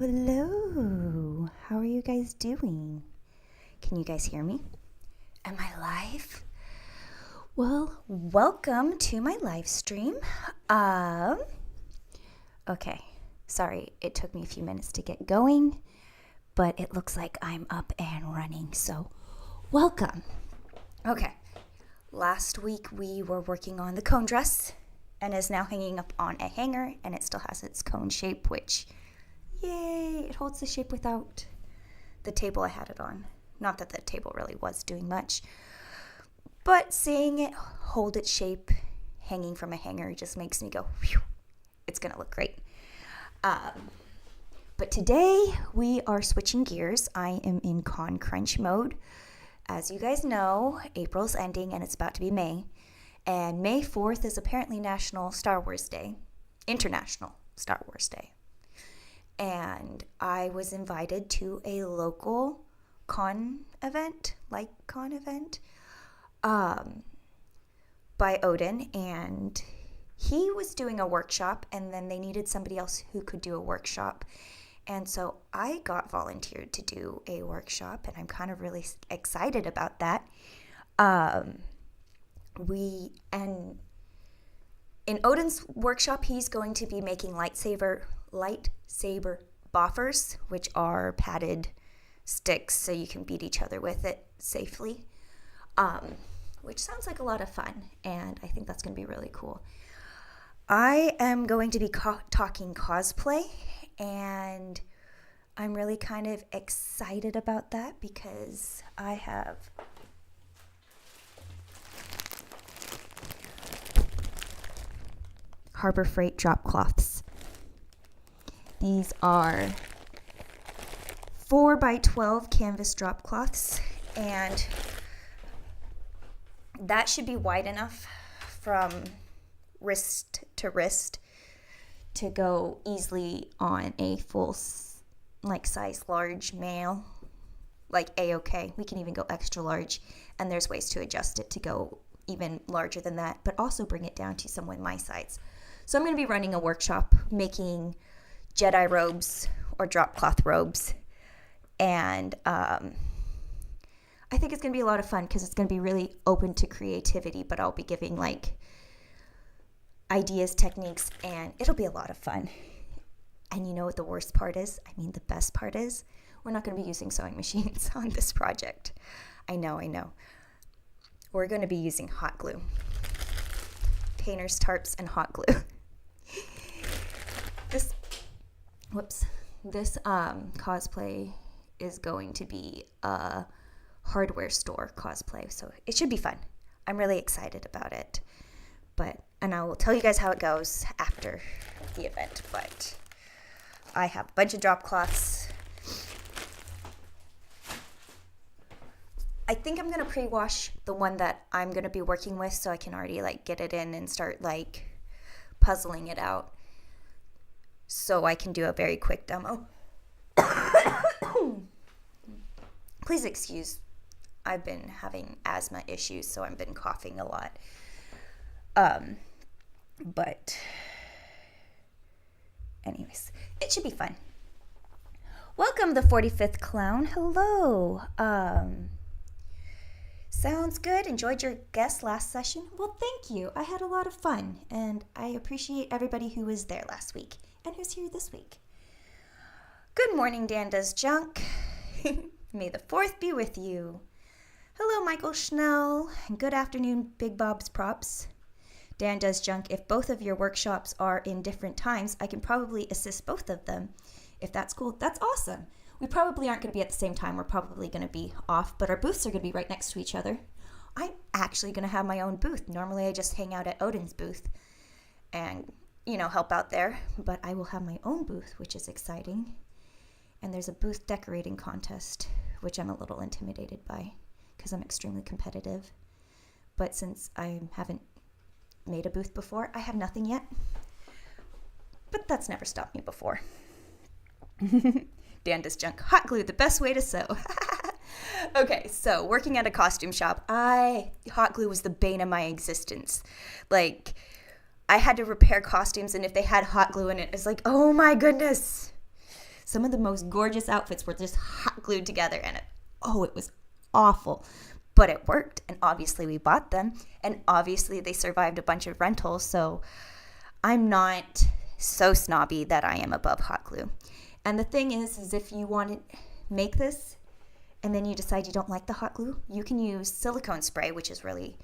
Hello, how are you guys doing? Can you guys hear me? Am I live? Well, welcome to my live stream. Okay, sorry, it took me a few minutes to get going, but it looks like I'm up and running, so welcome. Okay, last week we were working on the cone dress and is now hanging up on a hanger, and it still has its cone shape, which yay, it holds the shape without the table I had it on. Not that the table really was doing much, but seeing it hold its shape hanging from a hanger just makes me go, phew, it's gonna look great. But today we are switching gears. I am in con crunch mode. As you guys know, April's ending and it's about to be May. And May 4th is apparently National Star Wars Day, International Star Wars Day. And I was invited to a local con event, by Odin, and he was doing a workshop, and then they needed somebody else who could do a workshop. And so I got volunteered to do a workshop, and I'm kind of really excited about that. In Odin's workshop, he's going to be making lightsaber boffers, which are padded sticks so you can beat each other with it safely, which sounds like a lot of fun, and I think that's going to be really cool. I am going to be talking cosplay, and I'm really kind of excited about that because I have Harbor Freight drop cloths. These are 4x12 canvas drop cloths, and that should be wide enough from wrist to wrist to go easily on a full size large male, like A-OK. We can even go extra large, and there's ways to adjust it to go even larger than that, but also bring it down to someone my size. So I'm going to be running a workshop making Jedi robes or drop cloth robes, and I think it's going to be a lot of fun because it's going to be really open to creativity, but I'll be giving ideas, techniques, and it'll be a lot of fun. And you know what the worst part is? The best part is we're not going to be using sewing machines on this project. I know. We're going to be using hot glue. Painters, tarps, and hot glue. This cosplay is going to be a hardware store cosplay, so it should be fun. I'm really excited about it, and I will tell you guys how it goes after the event, but I have a bunch of drop cloths. I think I'm going to pre-wash the one that I'm going to be working with so I can already get it in and start puzzling it out so I can do a very quick demo. Please excuse, I've been having asthma issues, so I've been coughing a lot. But anyways, it should be fun. Welcome, the 45th Clown. Hello. Sounds good. Enjoyed your guest last session? Well, thank you. I had a lot of fun, and I appreciate everybody who was there last week and who's here this week. Good morning, Dan Does Junk. May the 4th be with you. Hello, Michael Schnell, and good afternoon, Big Bob's Props. Dan Does Junk, if both of your workshops are in different times, I can probably assist both of them. If that's cool, that's awesome. We probably aren't going to be at the same time. We're probably going to be off, but our booths are going to be right next to each other. I'm actually going to have my own booth. Normally, I just hang out at Odin's booth and, help out there, but I will have my own booth, which is exciting. And there's a booth decorating contest, which I'm a little intimidated by because I'm extremely competitive. But since I haven't made a booth before, I have nothing yet. But that's never stopped me before. Dan Does Junk. Hot glue, the best way to sew. Okay, so working at a costume shop, hot glue was the bane of my existence. I had to repair costumes, and if they had hot glue in it, it's oh my goodness. Some of the most gorgeous outfits were just hot glued together, and it was awful. But it worked, and obviously we bought them, and obviously they survived a bunch of rentals, so I'm not so snobby that I am above hot glue. And the thing is if you want to make this and then you decide you don't like the hot glue, you can use silicone spray, which is really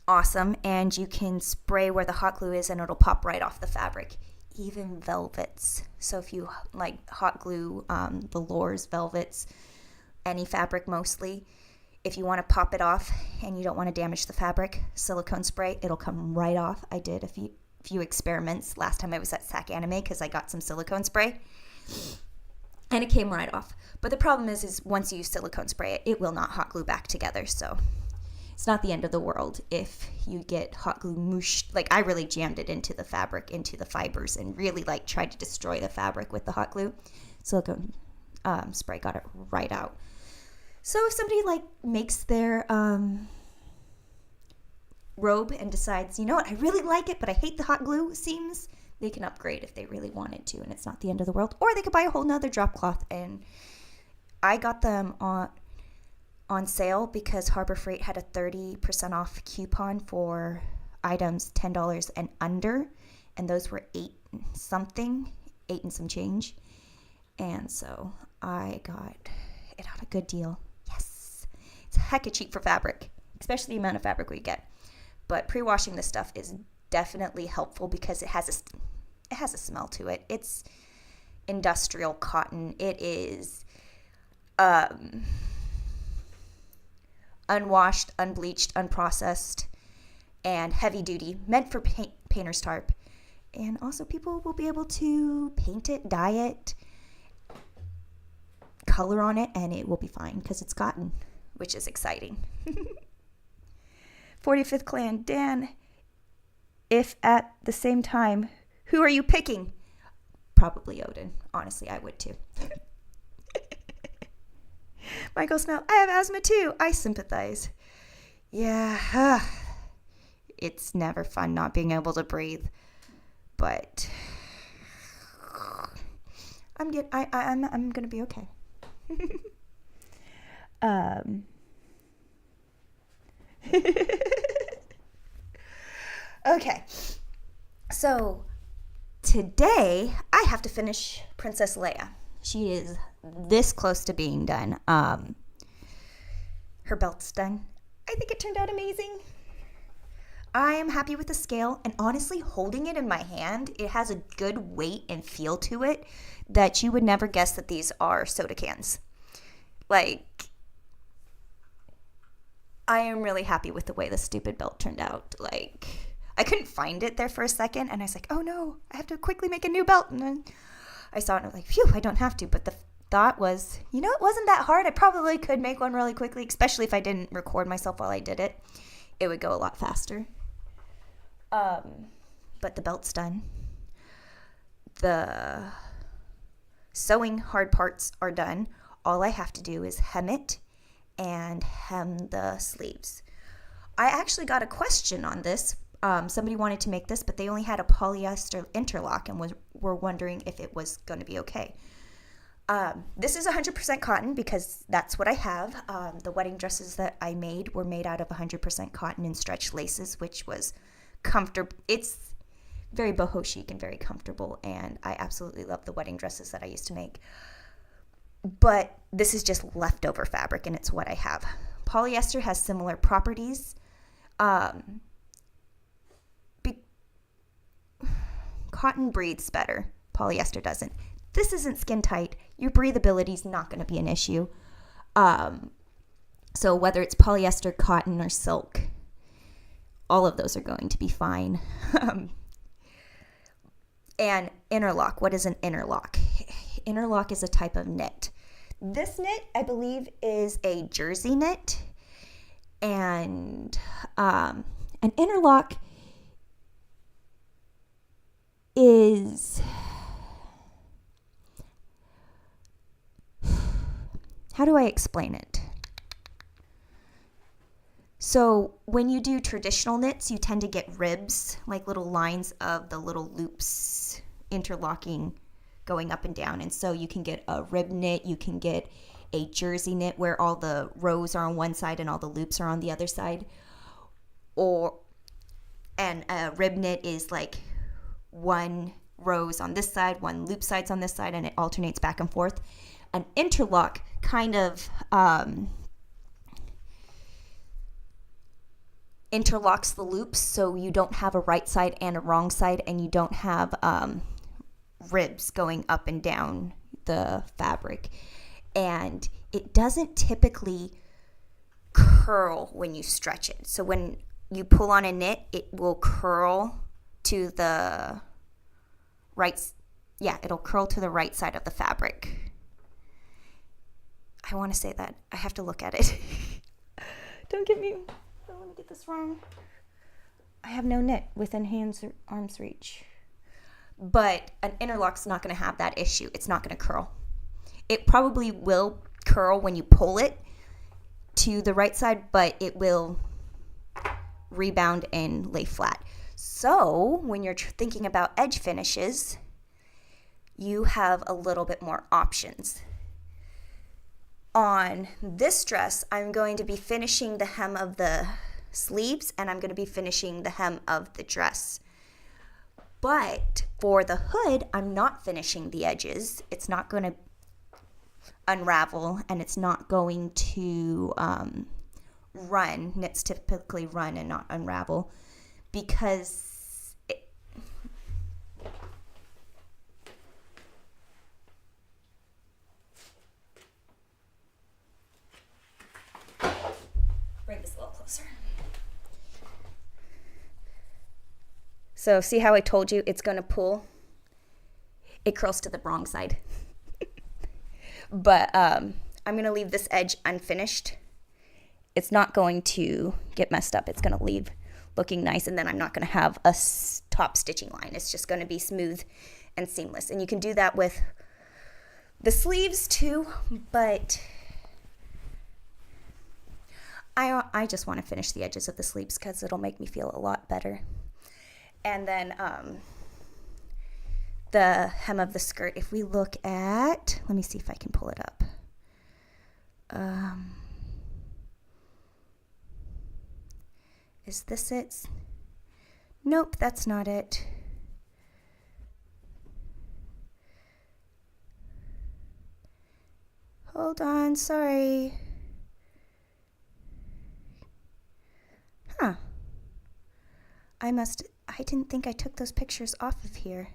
awesome, and you can spray where the hot glue is and it'll pop right off the fabric. Even velvets. So if you like hot glue, velours, velvets, any fabric mostly, if you want to pop it off and you don't want to damage the fabric, silicone spray, it'll come right off. I did a few experiments last time I was at SAC Anime because I got some silicone spray and it came right off. But the problem is once you use silicone spray, it will not hot glue back together. So it's not the end of the world if you get hot glue mooshed. Like I really jammed it into the fabric, into the fibers, and really like tried to destroy the fabric with the hot glue. Silicone spray got it right out. So if somebody like makes their robe and decides, you know what, I really like it, but I hate the hot glue seams, they can upgrade if they really wanted to, and it's not the end of the world. Or they could buy a whole nother drop cloth. And I got them on sale because Harbor Freight had a 30% off coupon for items $10 and under, and those were $8 and some change. And so I got it on a good deal. Yes, it's hecka cheap for fabric, especially the amount of fabric we get. But pre-washing this stuff is definitely helpful because it has a smell to it. It's industrial cotton. It is unwashed, unbleached, unprocessed, and heavy duty, meant for painter's tarp. And also people will be able to paint it, dye it, color on it, and it will be fine because it's cotton, which is exciting. 45th Clan, Dan, if at the same time, who are you picking? Probably Odin. Honestly, I would too. Michael Snell, I have asthma too. I sympathize. Yeah, it's never fun not being able to breathe, but I'm gonna be okay. Okay, so today I have to finish Princess Leia. She is this close to being done. Her belt's done. I think it turned out amazing. I am happy with the scale, and honestly, holding it in my hand, it has a good weight and feel to it that you would never guess that these are soda cans. Like, I am really happy with the way the stupid belt turned out. Like, I couldn't find it there for a second, and I was like, oh no, I have to quickly make a new belt. And then I saw it, and I was like, phew, I don't have to. But the thought was, you know, it wasn't that hard. I probably could make one really quickly, especially if I didn't record myself while I did it. It would go a lot faster. But the belt's done. The sewing hard parts are done. All I have to do is hem it and hem the sleeves. I actually got a question on this. Somebody wanted to make this, but they only had a polyester interlock and were wondering if it was going to be okay. This is 100% cotton because that's what I have. The wedding dresses that I made were made out of 100% cotton and stretch laces, which was comfortable. It's very boho chic and very comfortable, and I absolutely love the wedding dresses that I used to make. But this is just leftover fabric, and it's what I have. Polyester has similar properties. Cotton breathes better. Polyester doesn't. This isn't skin tight. Your breathability is not going to be an issue. So whether it's polyester, cotton, or silk, all of those are going to be fine. And interlock. What is an interlock? Interlock is a type of knit. This knit, I believe, is a jersey knit. And an interlock is... How do I explain it? So when you do traditional knits, you tend to get ribs, like little lines of the little loops interlocking going up and down. And so you can get a rib knit, you can get a jersey knit where all the rows are on one side and all the loops are on the other side. And a rib knit is like one rows on this side, one loop sides on this side, and it alternates back and forth. An interlock kind of interlocks the loops, so you don't have a right side and a wrong side, and you don't have ribs going up and down the fabric. And it doesn't typically curl when you stretch it. So when you pull on a knit, it will curl to the right. Yeah, it'll curl to the right side of the fabric. I want to say that. I have to look at it. Don't let me get this wrong. I have no knit within arm's reach. But an interlock's not going to have that issue. It's not going to curl. It probably will curl when you pull it to the right side, but it will rebound and lay flat. So when you're thinking about edge finishes, you have a little bit more options. On this dress, I'm going to be finishing the hem of the sleeves, and I'm going to be finishing the hem of the dress. But for the hood, I'm not finishing the edges. It's not going to unravel, and it's not going to run. Knits typically run and not unravel because bring this a little closer. So see how I told you it's going to pull? It curls to the wrong side. But I'm going to leave this edge unfinished. It's not going to get messed up. It's going to leave looking nice, and then I'm not going to have a top stitching line. It's just going to be smooth and seamless. And you can do that with the sleeves too, but I just want to finish the edges of the sleeves because it'll make me feel a lot better. And then the hem of the skirt, if we look at, let me see if I can pull it up. Is this it? Nope, that's not it. Hold on, sorry. Huh. I didn't think I took those pictures off of here.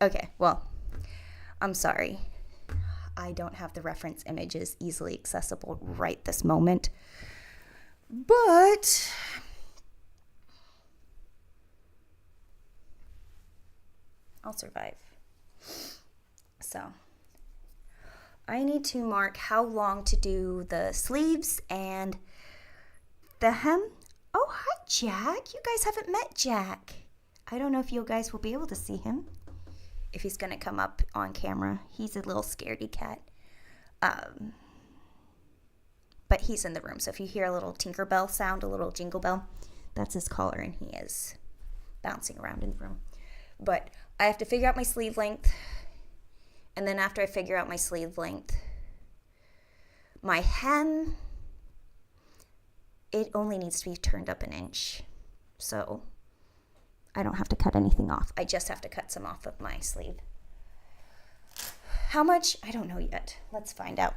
Okay, well, I'm sorry. I don't have the reference images easily accessible right this moment. But I'll survive. So I need to mark how long to do the sleeves and the hem. Oh, hi, Jack. You guys haven't met Jack. I don't know if you guys will be able to see him, if he's going to come up on camera. He's a little scaredy cat. But he's in the room, so if you hear a little Tinkerbell sound, a little jingle bell, that's his collar, and he is bouncing around in the room. But I have to figure out my sleeve length, and then after I figure out my sleeve length, my hem, it only needs to be turned up an inch, so I don't have to cut anything off. I just have to cut some off of my sleeve. How much? I don't know yet. Let's find out.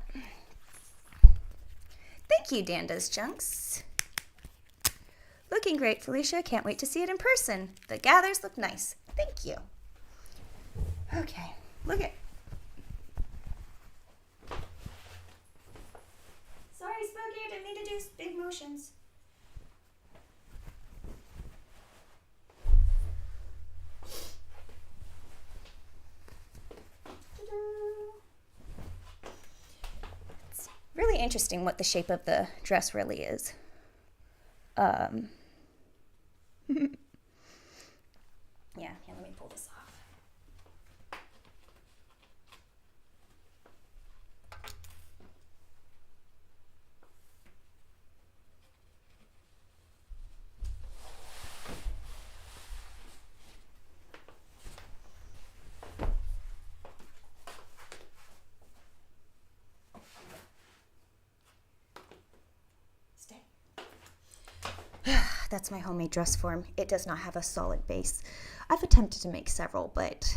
Thank you, Danda's Junks. Looking great, Felicia. Can't wait to see it in person. The gathers look nice. Thank you. Okay, look at. Sorry, Spooky. I didn't mean to do big motions. It's really interesting what the shape of the dress really is. Yeah, let me pull this off. That's my homemade dress form. It does not have a solid base. I've attempted to make several, but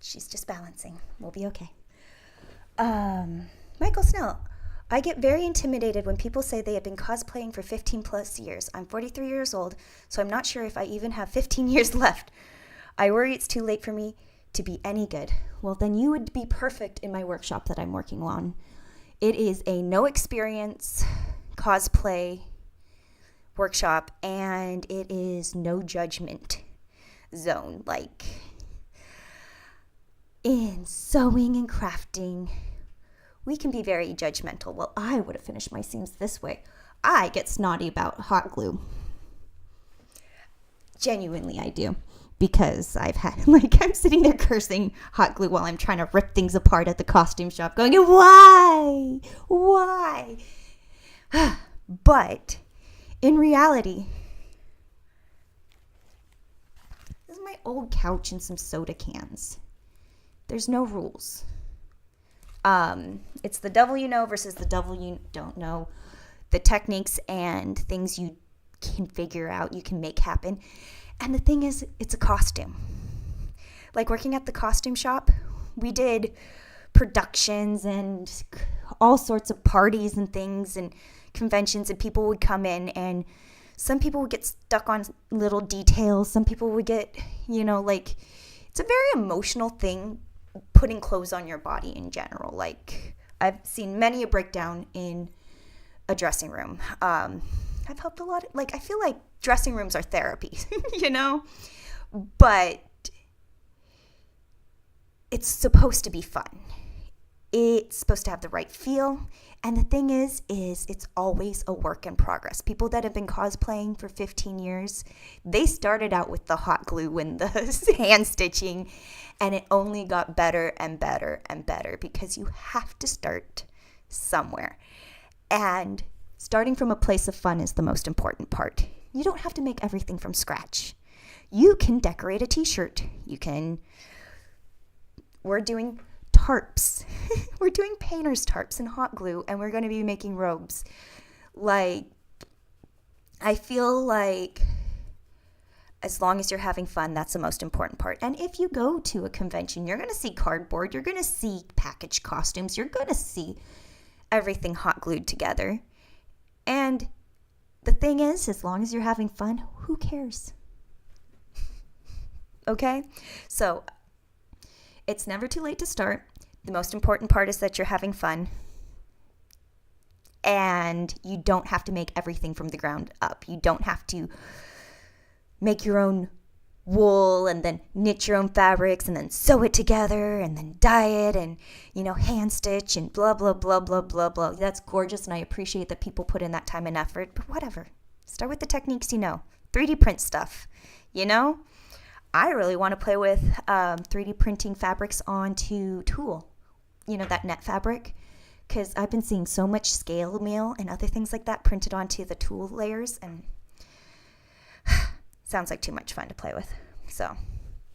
she's just balancing. We'll be okay. Michael Snell. I get very intimidated when people say they have been cosplaying for 15 plus years. I'm 43 years old, so I'm not sure if I even have 15 years left. I worry it's too late for me to be any good. Well, then you would be perfect in my workshop that I'm working on. It is a no experience cosplay workshop, and it is no judgment zone. Like in sewing and crafting, we can be very judgmental. Well, I would have finished my seams this way. I get snotty about hot glue. Genuinely, I do. Because I've had, I'm sitting there cursing hot glue while I'm trying to rip things apart at the costume shop, going, why? Why? But in reality, this is my old couch and some soda cans. There's no rules. It's the devil you know versus the devil you don't know. The techniques and things you can figure out, you can make happen. And the thing is, it's a costume. Like working at the costume shop, we did productions and all sorts of parties and things and conventions, and people would come in, and some people would get stuck on little details. Some people would get, it's a very emotional thing, putting clothes on your body in general. Like, I've seen many a breakdown in a dressing room. I've helped a lot. I feel like dressing rooms are therapy, but it's supposed to be fun. It's supposed to have the right feel. And the thing is it's always a work in progress. People that have been cosplaying for 15 years, they started out with the hot glue and the hand stitching, and it only got better and better and better because you have to start somewhere. And starting from a place of fun is the most important part. You don't have to make everything from scratch. You can decorate a t-shirt. We're doing tarps. We're doing painter's tarps and hot glue, and we're going to be making robes. I feel like as long as you're having fun, that's the most important part. And if you go to a convention, you're going to see cardboard. You're going to see packaged costumes. You're going to see everything hot glued together. And the thing is, as long as you're having fun, who cares? Okay? So it's never too late to start. The most important part is that you're having fun. And you don't have to make everything from the ground up. You don't have to make your own wool and then knit your own fabrics and then sew it together and then dye it and, hand stitch and blah, blah, blah, blah, blah, blah. That's gorgeous, and I appreciate that people put in that time and effort, but whatever. Start with the techniques 3D print stuff, I really want to play with 3D printing fabrics onto tulle, that net fabric, because I've been seeing so much scale mail and other things like that printed onto the tulle layers, and sounds like too much fun to play with. So,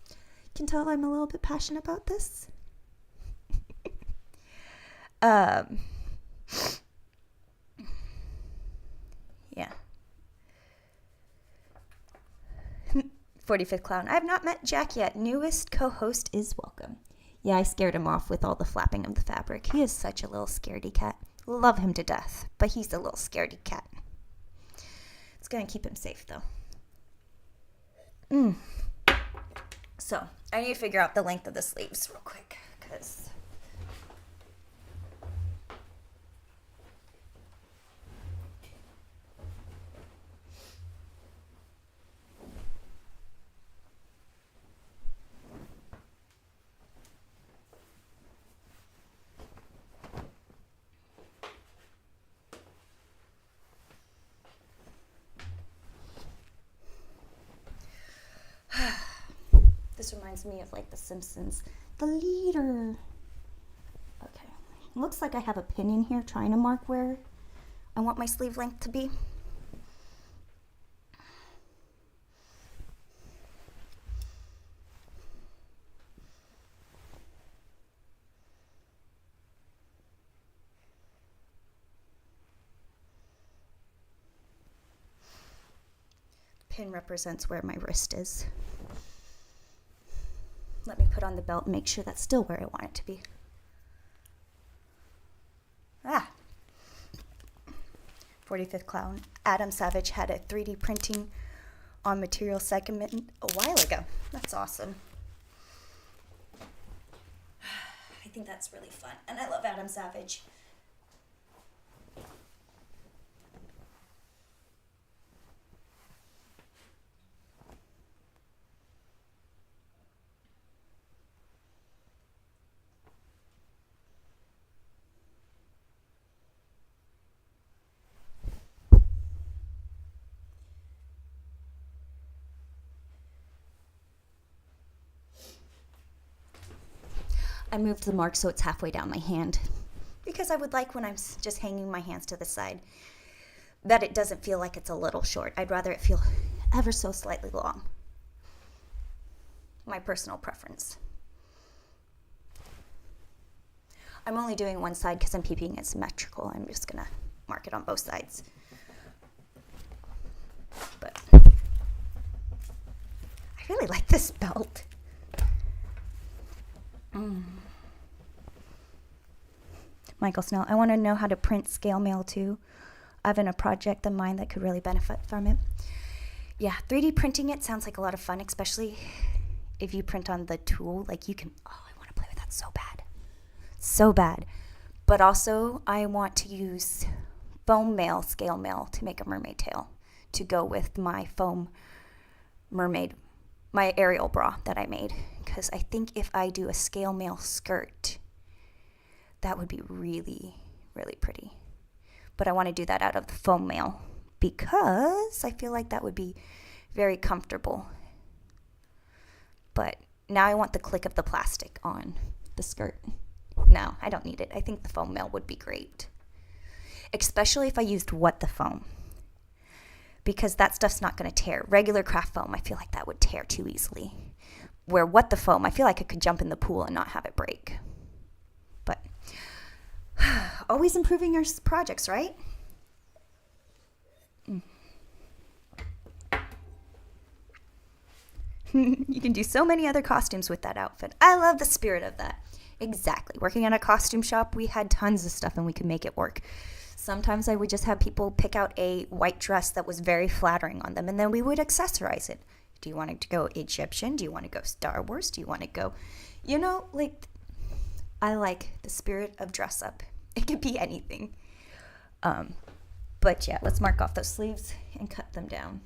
you can tell I'm a little bit passionate about this. Yeah. 45th Clown. I have not met Jack yet. Newest co-host is welcome. Yeah, I scared him off with all the flapping of the fabric. He is such a little scaredy cat. Love him to death, but he's a little scaredy cat. It's going to keep him safe, though. So, I need to figure out the length of the sleeves real quick, because this reminds me of The Simpsons. The leader. Okay. Looks like I have a pin in here trying to mark where I want my sleeve length to be. pin represents where my wrist is. Let me put on the belt and make sure that's still where I want it to be. 45th Clown. Adam Savage had a 3D printing on material segment a while ago. That's awesome. I think that's really fun. And I love Adam Savage. I moved the mark so it's halfway down my hand because I would like when I'm just hanging my hands to the side that it doesn't feel like it's a little short. I'd rather it feel ever so slightly long. My personal preference. I'm only doing one side because I'm keeping it symmetrical. I'm just going to mark it on both sides. But I really like this belt. Michael Snell, I want to know how to print scale mail too. I have a project in mind that could really benefit from it. Yeah, 3D printing it sounds like a lot of fun, especially if you print on the tool. Like you can, I want to play with that so bad. So bad. But also I want to use foam mail, scale mail to make a mermaid tail to go with my foam mermaid, my Ariel bra that I made. Because I think if I do a scale mail skirt, that would be really, really pretty. But I want to do that out of the foam mail because I feel like that would be very comfortable. But now I want the click of the plastic on the skirt. No, I don't need it. I think the foam mail would be great. Especially if I used What the Foam. Because that stuff's not going to tear. Regular craft foam, I feel like that would tear too easily. Where What the Foam, I feel like I could jump in the pool and not have it break. But always improving your projects, right? You can do so many other costumes with that outfit. I love the spirit of that. Exactly. Working in a costume shop, we had tons of stuff and we could make it work. Sometimes I would just have people pick out a white dress that was very flattering on them, and then we would accessorize it. Do you want to go Egyptian? Do you want to go Star Wars? Do you want to go, I like the spirit of dress up. It could be anything. But yeah, let's mark off those sleeves and cut them down.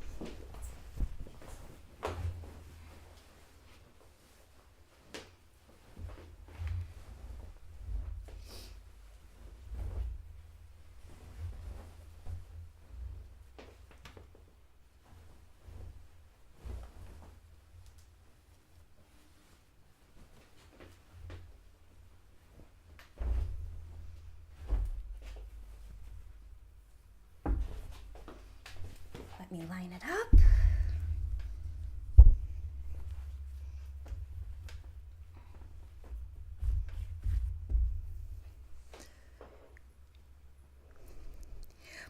Let me line it up.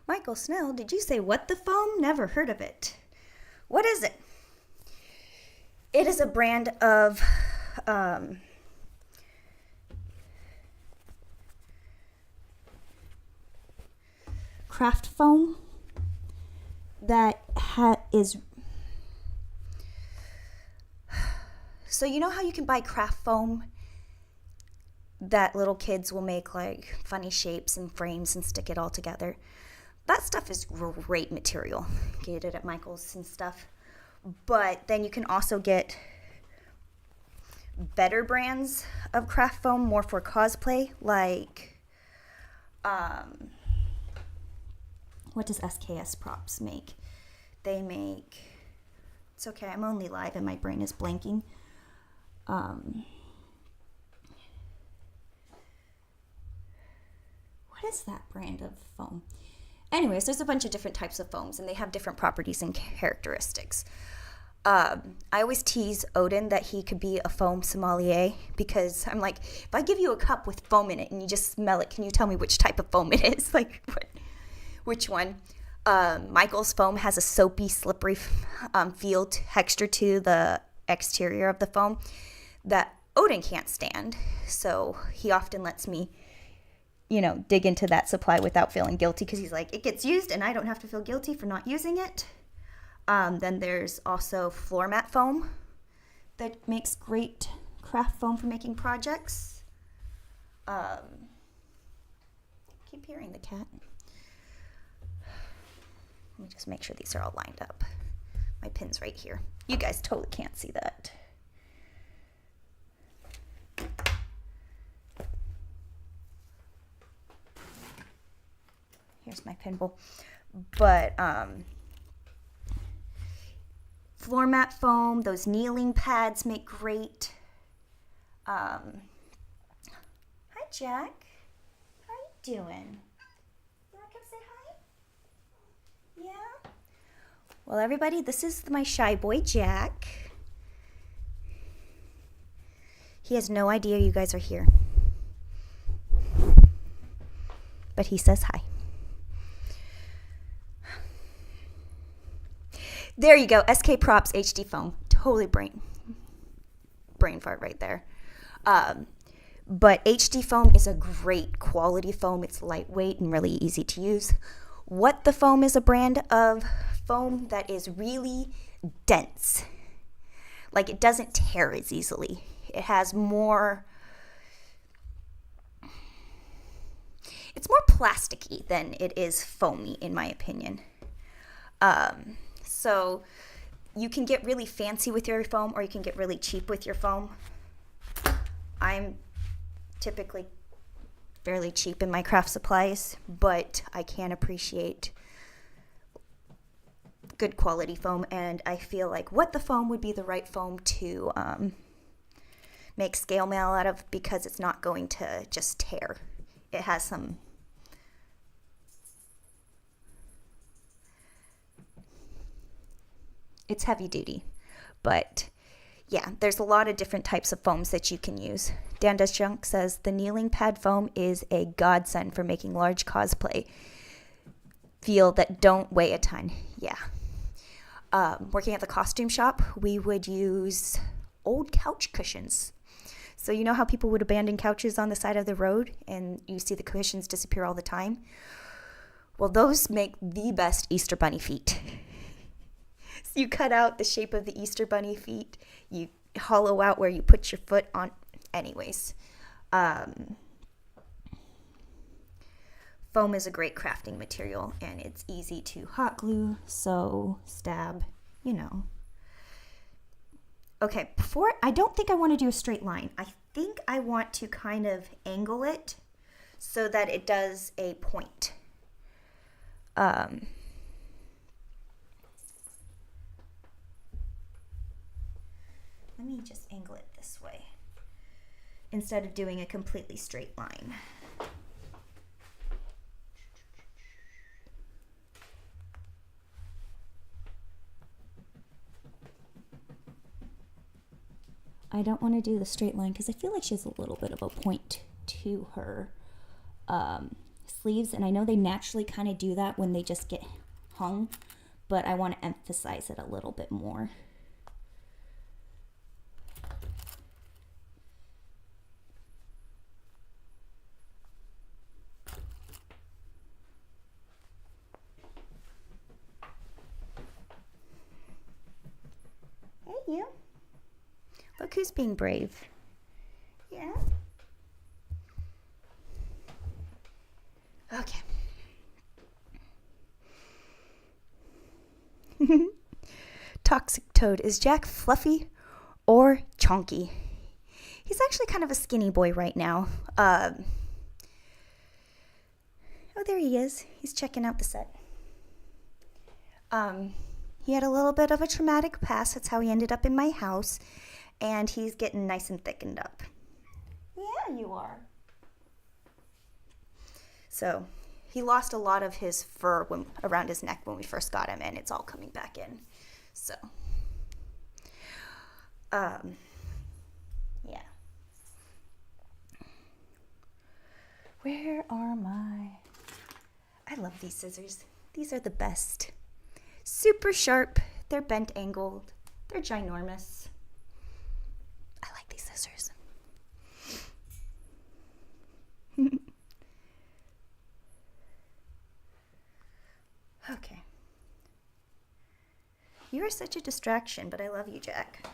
Michael Snell, did you say What the Foam? Never heard of it. What is it? It is a brand of craft foam that is, so you know how you can buy craft foam that little kids will make like funny shapes and frames and stick it all together? That stuff is great material. Get it at Michael's and stuff. But then you can also get better brands of craft foam, more for cosplay, like what does SKS Props make? They make, it's okay, I'm only live and my brain is blanking. What is that brand of foam? Anyways, there's a bunch of different types of foams and they have different properties and characteristics. I always tease Odin that he could be a foam sommelier because I'm like, if I give you a cup with foam in it and you just smell it, can you tell me which type of foam it is? Like, which one? Michael's foam has a soapy, slippery feel texture to the exterior of the foam that Odin can't stand. So he often lets me, dig into that supply without feeling guilty because he's like, it gets used and I don't have to feel guilty for not using it. Then there's also floor mat foam that makes great craft foam for making projects. Keep hearing the cat. Let me just make sure these are all lined up. My pin's right here. You guys totally can't see that. Here's my pin bowl. But floor mat foam, those kneeling pads make great. Hi, Jack. How are you doing? You want to come say hi? Yeah? Well, everybody, this is my shy boy, Jack. He has no idea you guys are here. But he says hi. There you go, SK Props HD foam. Totally brain fart right there. But HD foam is a great quality foam. It's lightweight and really easy to use. What the Foam is a brand of foam that is really dense. Like it doesn't tear as easily. It has more, it's more plasticky than it is foamy in my opinion. So you can get really fancy with your foam or you can get really cheap with your foam. I'm typically fairly cheap in my craft supplies, but I can appreciate good quality foam, and I feel like What the Foam would be the right foam to make scale mail out of because it's not going to just tear. It has some it's heavy duty, but yeah, there's a lot of different types of foams that you can use. Dan Does Junk says, the kneeling pad foam is a godsend for making large cosplay feel that don't weigh a ton. Yeah. Working at the costume shop, we would use old couch cushions. So you know how people would abandon couches on the side of the road and you see the cushions disappear all the time? Well, those make the best Easter Bunny feet. So you cut out the shape of the Easter Bunny feet. You hollow out where you put your foot on. Anyways, foam is a great crafting material, and it's easy to hot glue, sew, stab, Okay, I don't think I want to do a straight line. I think I want to kind of angle it so that it does a point. Let me just angle it this way instead of doing a completely straight line. I don't want to do the straight line because I feel like she has a little bit of a point to her sleeves, and I know they naturally kind of do that when they just get hung, but I want to emphasize it a little bit more. Hey, you. Look who's being brave. Yeah. Okay. Toxic Toad. Is Jack fluffy or chonky? He's actually kind of a skinny boy right now. Oh, there he is. He's checking out the set. He had a little bit of a traumatic past. That's how he ended up in my house. And he's getting nice and thickened up. Yeah, you are. So he lost a lot of his fur around his neck when we first got him, and it's all coming back in. So, yeah. Where are my... I love these scissors. These are the best. Super sharp. They're bent angled. They're ginormous. I like these scissors. Okay. You are such a distraction, but I love you, Jack.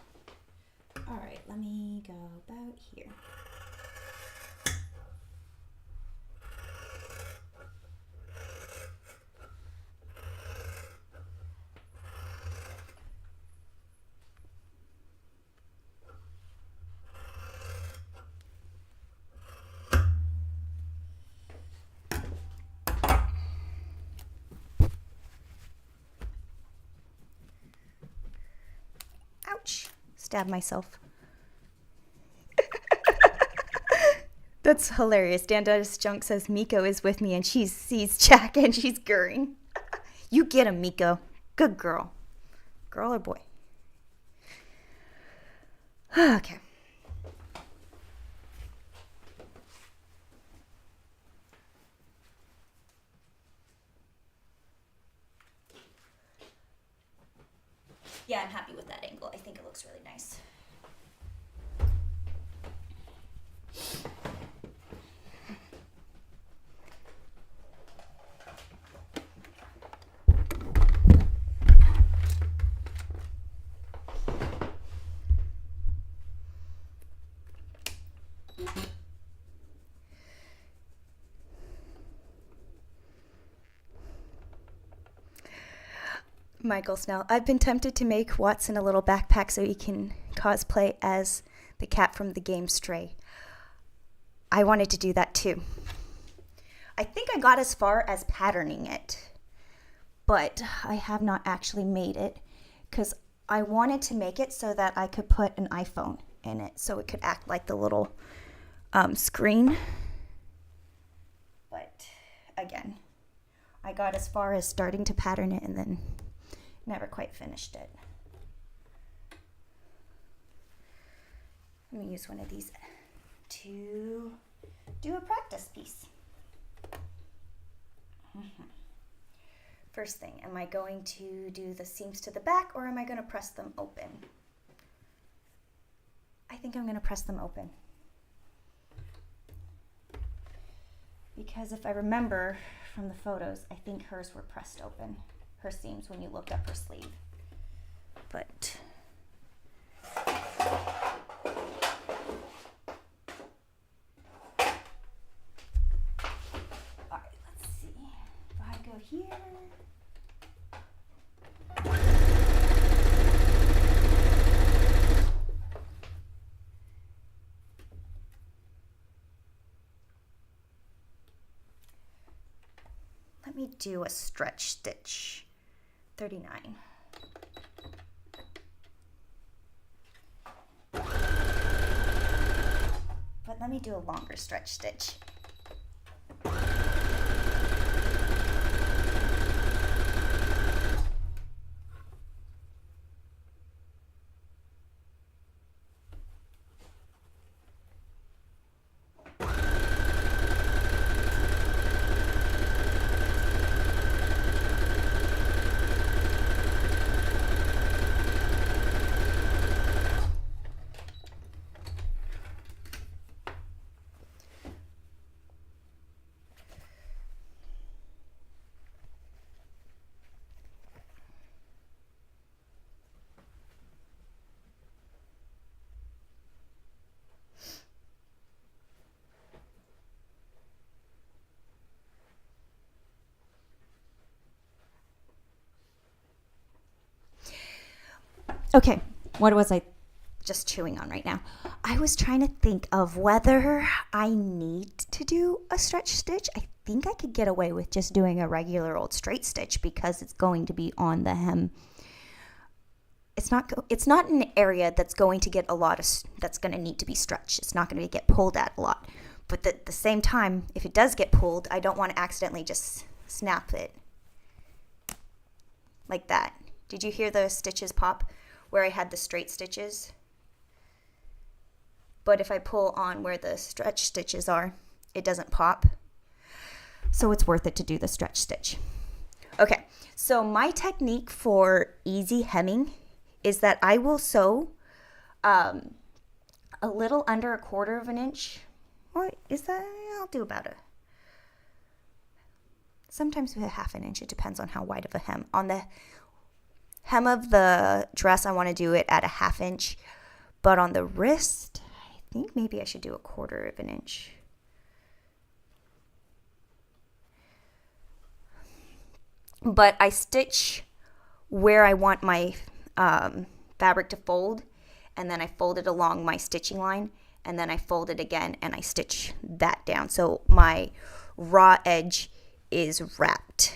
All right, let me go about here. Ouch. Stab myself. That's hilarious. Danda's Junk says Miko is with me and she sees Jack and she's gurring. You get him, Miko. Good girl. Girl or boy? Okay. Yeah, I'm happy with that angle. I think it looks really nice. Michael Snell. I've been tempted to make Watson a little backpack so he can cosplay as the cat from the game Stray. I wanted to do that too. I think I got as far as patterning it, but I have not actually made it because I wanted to make it so that I could put an iPhone in it so it could act like the little screen. But again, I got as far as starting to pattern it and then never quite finished it. Let me use one of these to do a practice piece. First thing, am I going to do the seams to the back or am I going to press them open? I think I'm going to press them open. Because if I remember from the photos, I think hers were pressed open. Her seams when you looked up her sleeve. But all right, let's see. If I go here. Let me do a stretch stitch. 39. But let me do a longer stretch stitch. Okay, what was I just chewing on right now? I was trying to think of whether I need to do a stretch stitch. I think I could get away with just doing a regular old straight stitch because it's going to be on the hem. It's not an area that's going to get a lot of, that's going to need to be stretched. It's not going to get pulled at a lot. But at the same time, if it does get pulled, I don't want to accidentally just snap it like that. Did you hear the stitches pop where I had the straight stitches? But if I pull on where the stretch stitches are, it doesn't pop. So it's worth it to do the stretch stitch. Okay, so my technique for easy hemming is that I will sew a little under 1/4 of an inch. Or is that, I'll do about sometimes with a 1/2 an inch. It depends on how wide of a hem. On the hem of the dress, I want to do it at a 1/2 inch. But on the wrist, I think maybe I should do 1/4 of an inch. But I stitch where I want my fabric to fold, and then I fold it along my stitching line, and then I fold it again and I stitch that down. So my raw edge is wrapped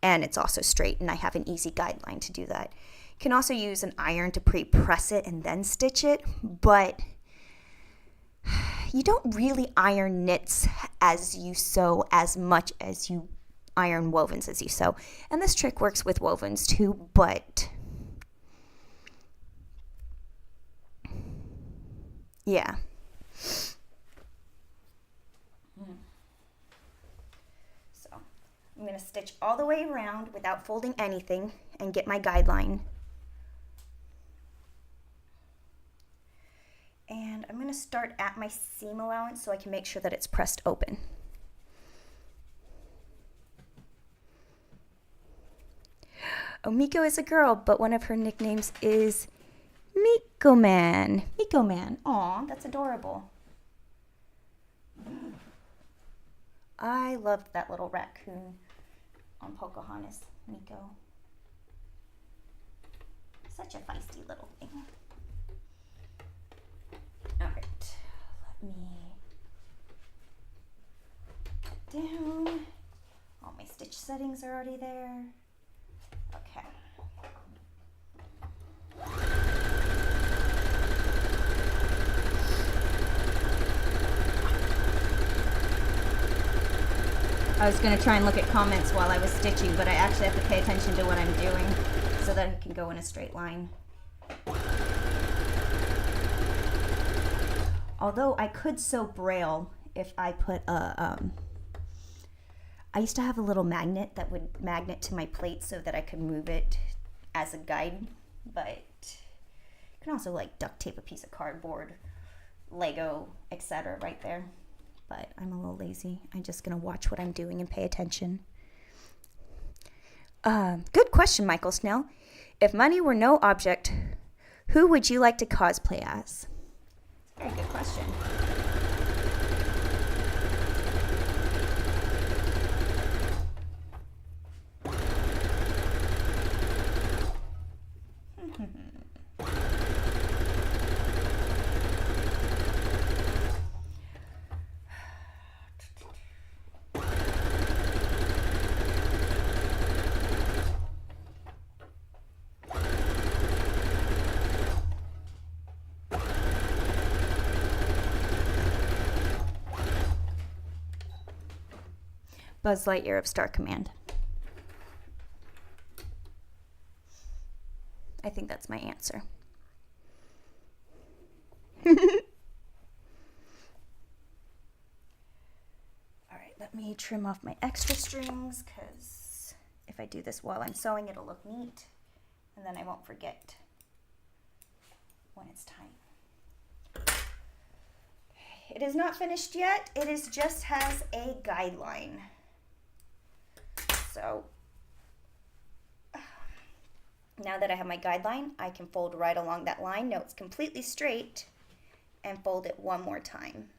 and it's also straight, and I have an easy guideline to do that. You can also use an iron to pre-press it and then stitch it, but you don't really iron knits as you sew as much as you iron wovens as you sew. And this trick works with wovens too, but yeah. So I'm going to stitch all the way around without folding anything and get my guideline. And I'm going to start at my seam allowance so I can make sure that it's pressed open. Oh, Miko is a girl, but one of her nicknames is Miko Man. Miko Man. Aw, that's adorable. I loved that little raccoon on Pocahontas, Miko. Such a feisty little thing. All right, let me get down. All my stitch settings are already there. Okay. I was going to try and look at comments while I was stitching, but I actually have to pay attention to what I'm doing so that I can go in a straight line. Although I could sew braille if I put a, I used to have a little magnet that would magnet to my plate so that I could move it as a guide, but you can also like duct tape a piece of cardboard, Lego, etc. right there. But I'm a little lazy. I'm just gonna watch what I'm doing and pay attention. Good question, Michael Snell. If money were no object, who would you like to cosplay as? Very good question. Buzz Lightyear of Star Command. I think that's my answer. All right, let me trim off my extra strings because if I do this while I'm sewing, it'll look neat and then I won't forget when it's time. It is not finished yet. It is just has a guideline. So now that I have my guideline, I can fold right along that line. No, it's completely straight, and fold it one more time.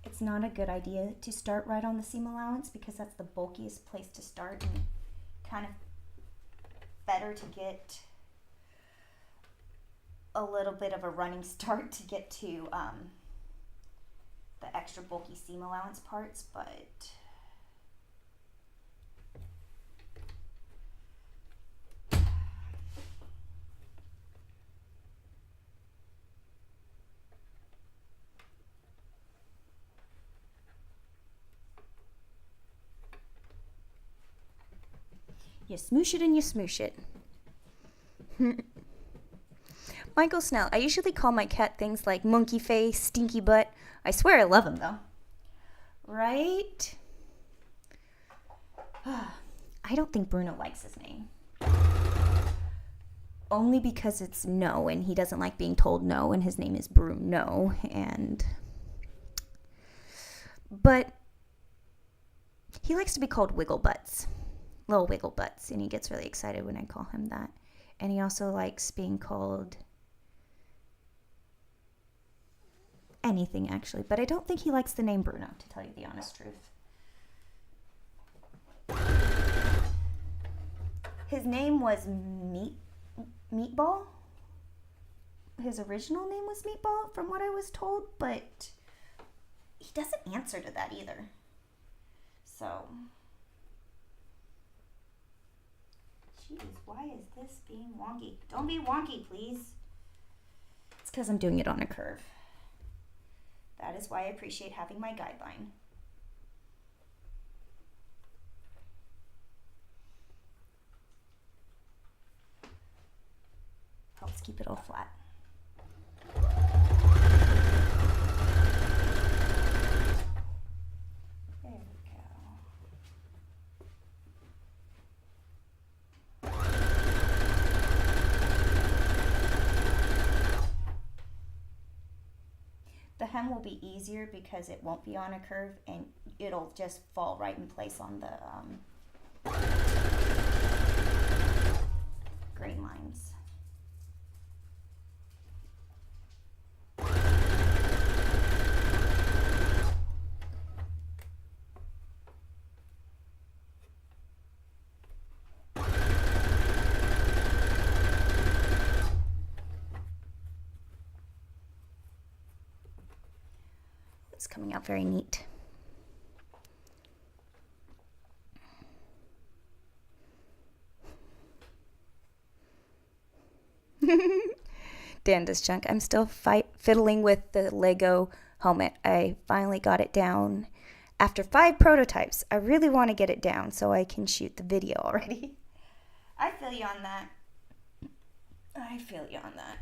It's not a good idea to start right on the seam allowance because that's the bulkiest place to start, and kind of better to get a little bit of a running start to get to the extra bulky seam allowance parts, but You smoosh it and you smoosh it. Michael Snell. I usually call my cat things like monkey face, stinky butt. I swear I love him, though. Right? I don't think Bruno likes his name. Only because it's no, and he doesn't like being told no, and his name is Bruno. But he likes to be called Wiggle Butts. Little Wiggle Butts, and he gets really excited when I call him that. And he also likes being called anything, actually. But I don't think he likes the name Bruno, to tell you the honest truth. His name was Meatball. His original name was Meatball, from what I was told, but he doesn't answer to that either. So, jeez, why is this being wonky? Don't be wonky, please. It's because I'm doing it on a curve. That is why I appreciate having my guideline. Helps keep it all flat. There we go. The hem will be easier because it won't be on a curve and it'll just fall right in place on the grain lines. It's coming out very neat. Danda's Chunk. I'm still fiddling with the Lego helmet. I finally got it down after 5 prototypes. I really want to get it down so I can shoot the video already. I feel you on that. I feel you on that.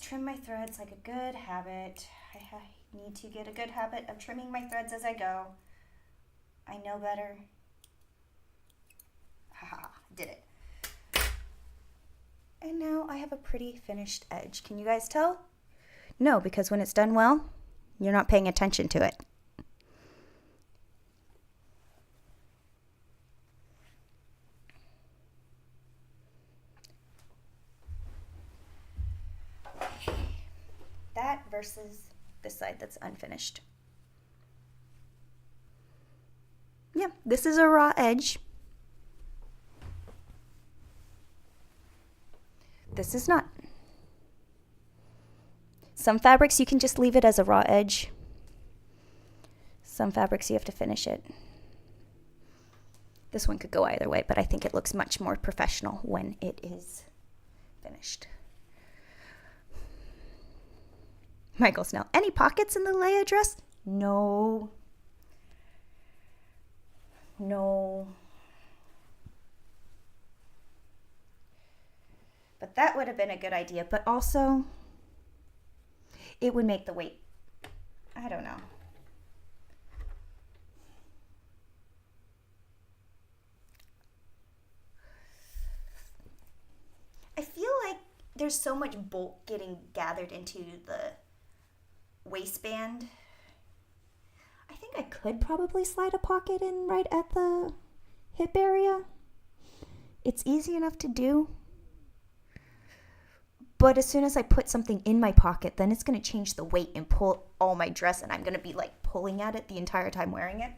Trim my threads like a good habit. I need to get a good habit of trimming my threads as I go. I know better. Haha, did it. And now I have a pretty finished edge. Can you guys tell? No, because when it's done well, you're not paying attention to it. That versus this side that's unfinished. Yeah, this is a raw edge. This is not. Some fabrics you can just leave it as a raw edge. Some fabrics you have to finish it. This one could go either way, but I think it looks much more professional when it is finished. Michael Snell, any pockets in the Leia dress? No. But that would have been a good idea. But also, it would make the weight, I don't know. I feel like there's so much bulk getting gathered into the waistband. I think I could probably slide a pocket in right at the hip area. It's easy enough to do. But as soon as I put something in my pocket, then it's going to change the weight and pull all my dress, and I'm going to be like pulling at it the entire time wearing it.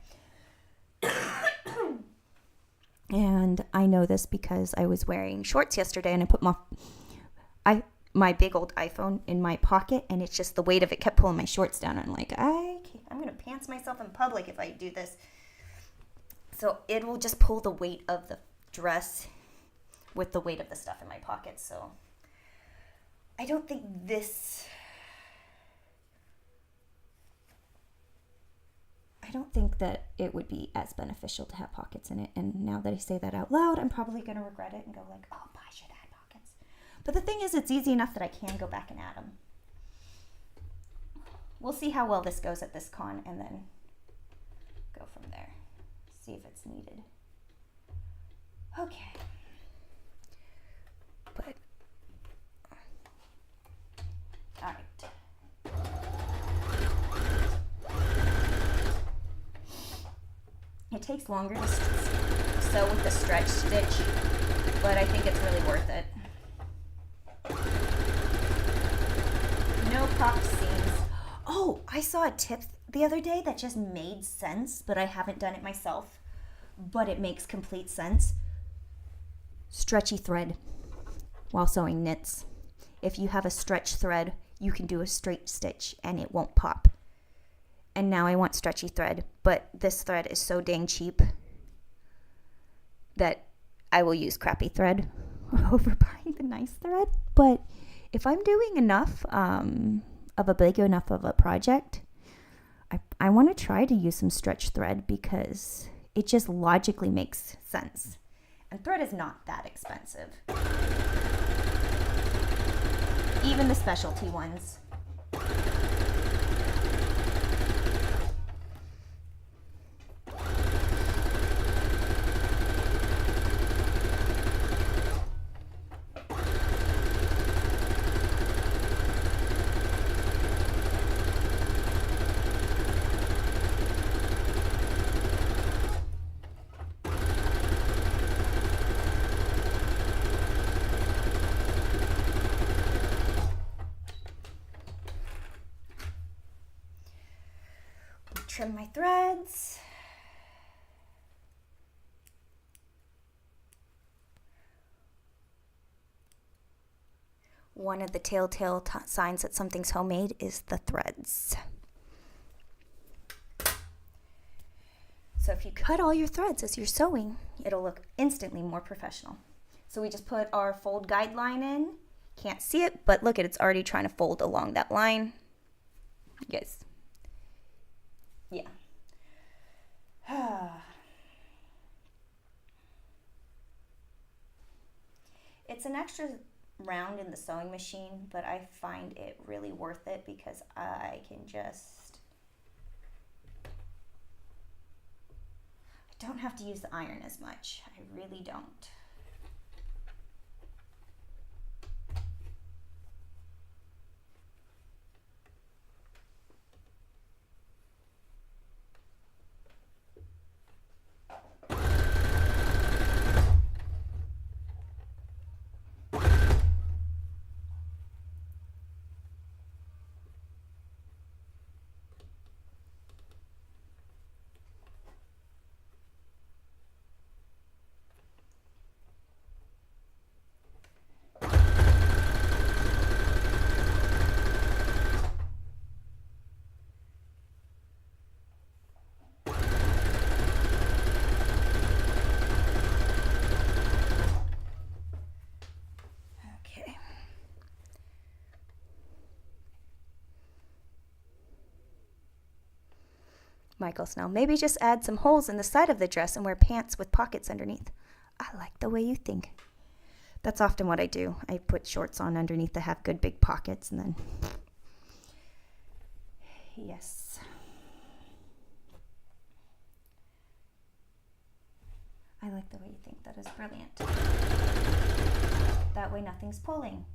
And I know this because I was wearing shorts yesterday, and I put my big old iPhone in my pocket, and it's just the weight of it kept pulling my shorts down. I'm like, I'm going to pants myself in public if I do this. So it will just pull the weight of the dress with the weight of the stuff in my pocket. So I don't think that it would be as beneficial to have pockets in it. And now that I say that out loud, I'm probably going to regret it and go like, oh, I should add pockets. But the thing is, it's easy enough that I can go back and add them. We'll see how well this goes at this con and then go from there. See if it's needed. Okay. But, all right. It takes longer to sew with the stretch stitch, but I think it's really worth it. No prop seams. Oh, I saw a tip the other day that just made sense, but I haven't done it myself, but it makes complete sense. Stretchy thread while sewing knits. If you have a stretch thread, you can do a straight stitch and it won't pop. And now I want stretchy thread, but this thread is so dang cheap that I will use crappy thread over buying the nice thread. But if I'm doing enough of a big enough of a project, I want to try to use some stretch thread because it just logically makes sense. And thread is not that expensive. Even the specialty ones. Trim my threads. One of the telltale signs that something's homemade is the threads. So if you cut all your threads as you're sewing, it'll look instantly more professional. So we just put our fold guideline in. Can't see it, but look at it's already trying to fold along that line. Yes. Yeah. It's an extra round in the sewing machine, but I find it really worth it because I don't have to use the iron as much. I really don't. Michael Snell, maybe just add some holes in the side of the dress and wear pants with pockets underneath. I like the way you think. That's often what I do. I put shorts on underneath that have good big pockets and then... Yes. I like the way you think. That is brilliant. That way nothing's pulling.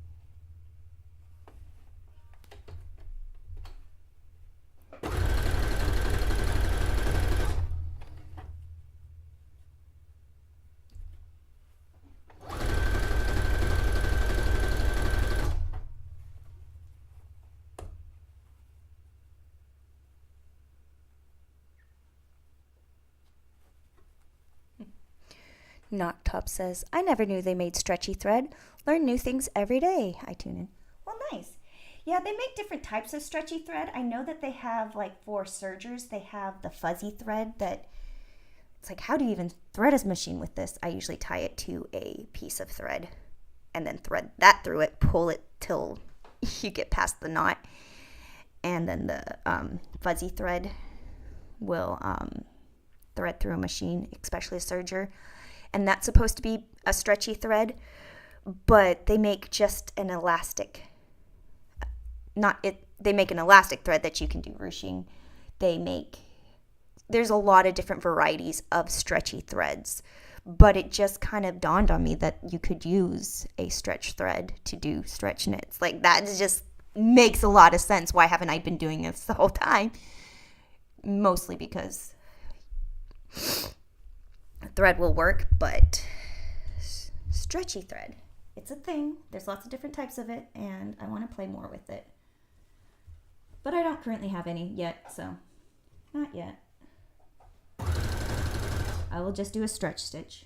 Not Top says, I never knew they made stretchy thread. Learn new things every day. I tune in. Well, nice. Yeah, they make different types of stretchy thread. I know that they have, like, for sergers, they have the fuzzy thread that, it's like, how do you even thread a machine with this? I usually tie it to a piece of thread and then thread that through it, pull it till you get past the knot. And then the fuzzy thread will thread through a machine, especially a serger. And that's supposed to be a stretchy thread, but they make just an elastic. They make an elastic thread that you can do ruching. There's a lot of different varieties of stretchy threads, but it just kind of dawned on me that you could use a stretch thread to do stretch knits. Like, that just makes a lot of sense. Why haven't I been doing this the whole time? Mostly because thread will work, but stretchy thread, it's a thing. There's lots of different types of it, and I want to play more with it. But I don't currently have any yet, so not yet. I will just do a stretch stitch.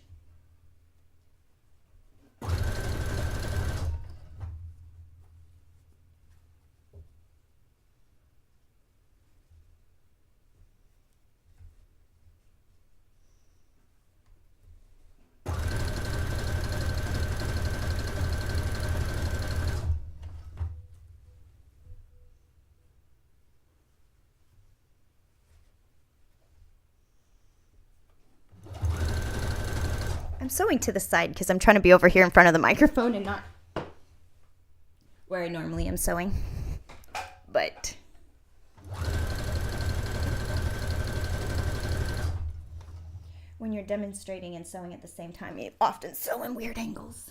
I'm sewing to the side because I'm trying to be over here in front of the microphone and not where I normally am sewing. But when you're demonstrating and sewing at the same time, you often sew in weird angles.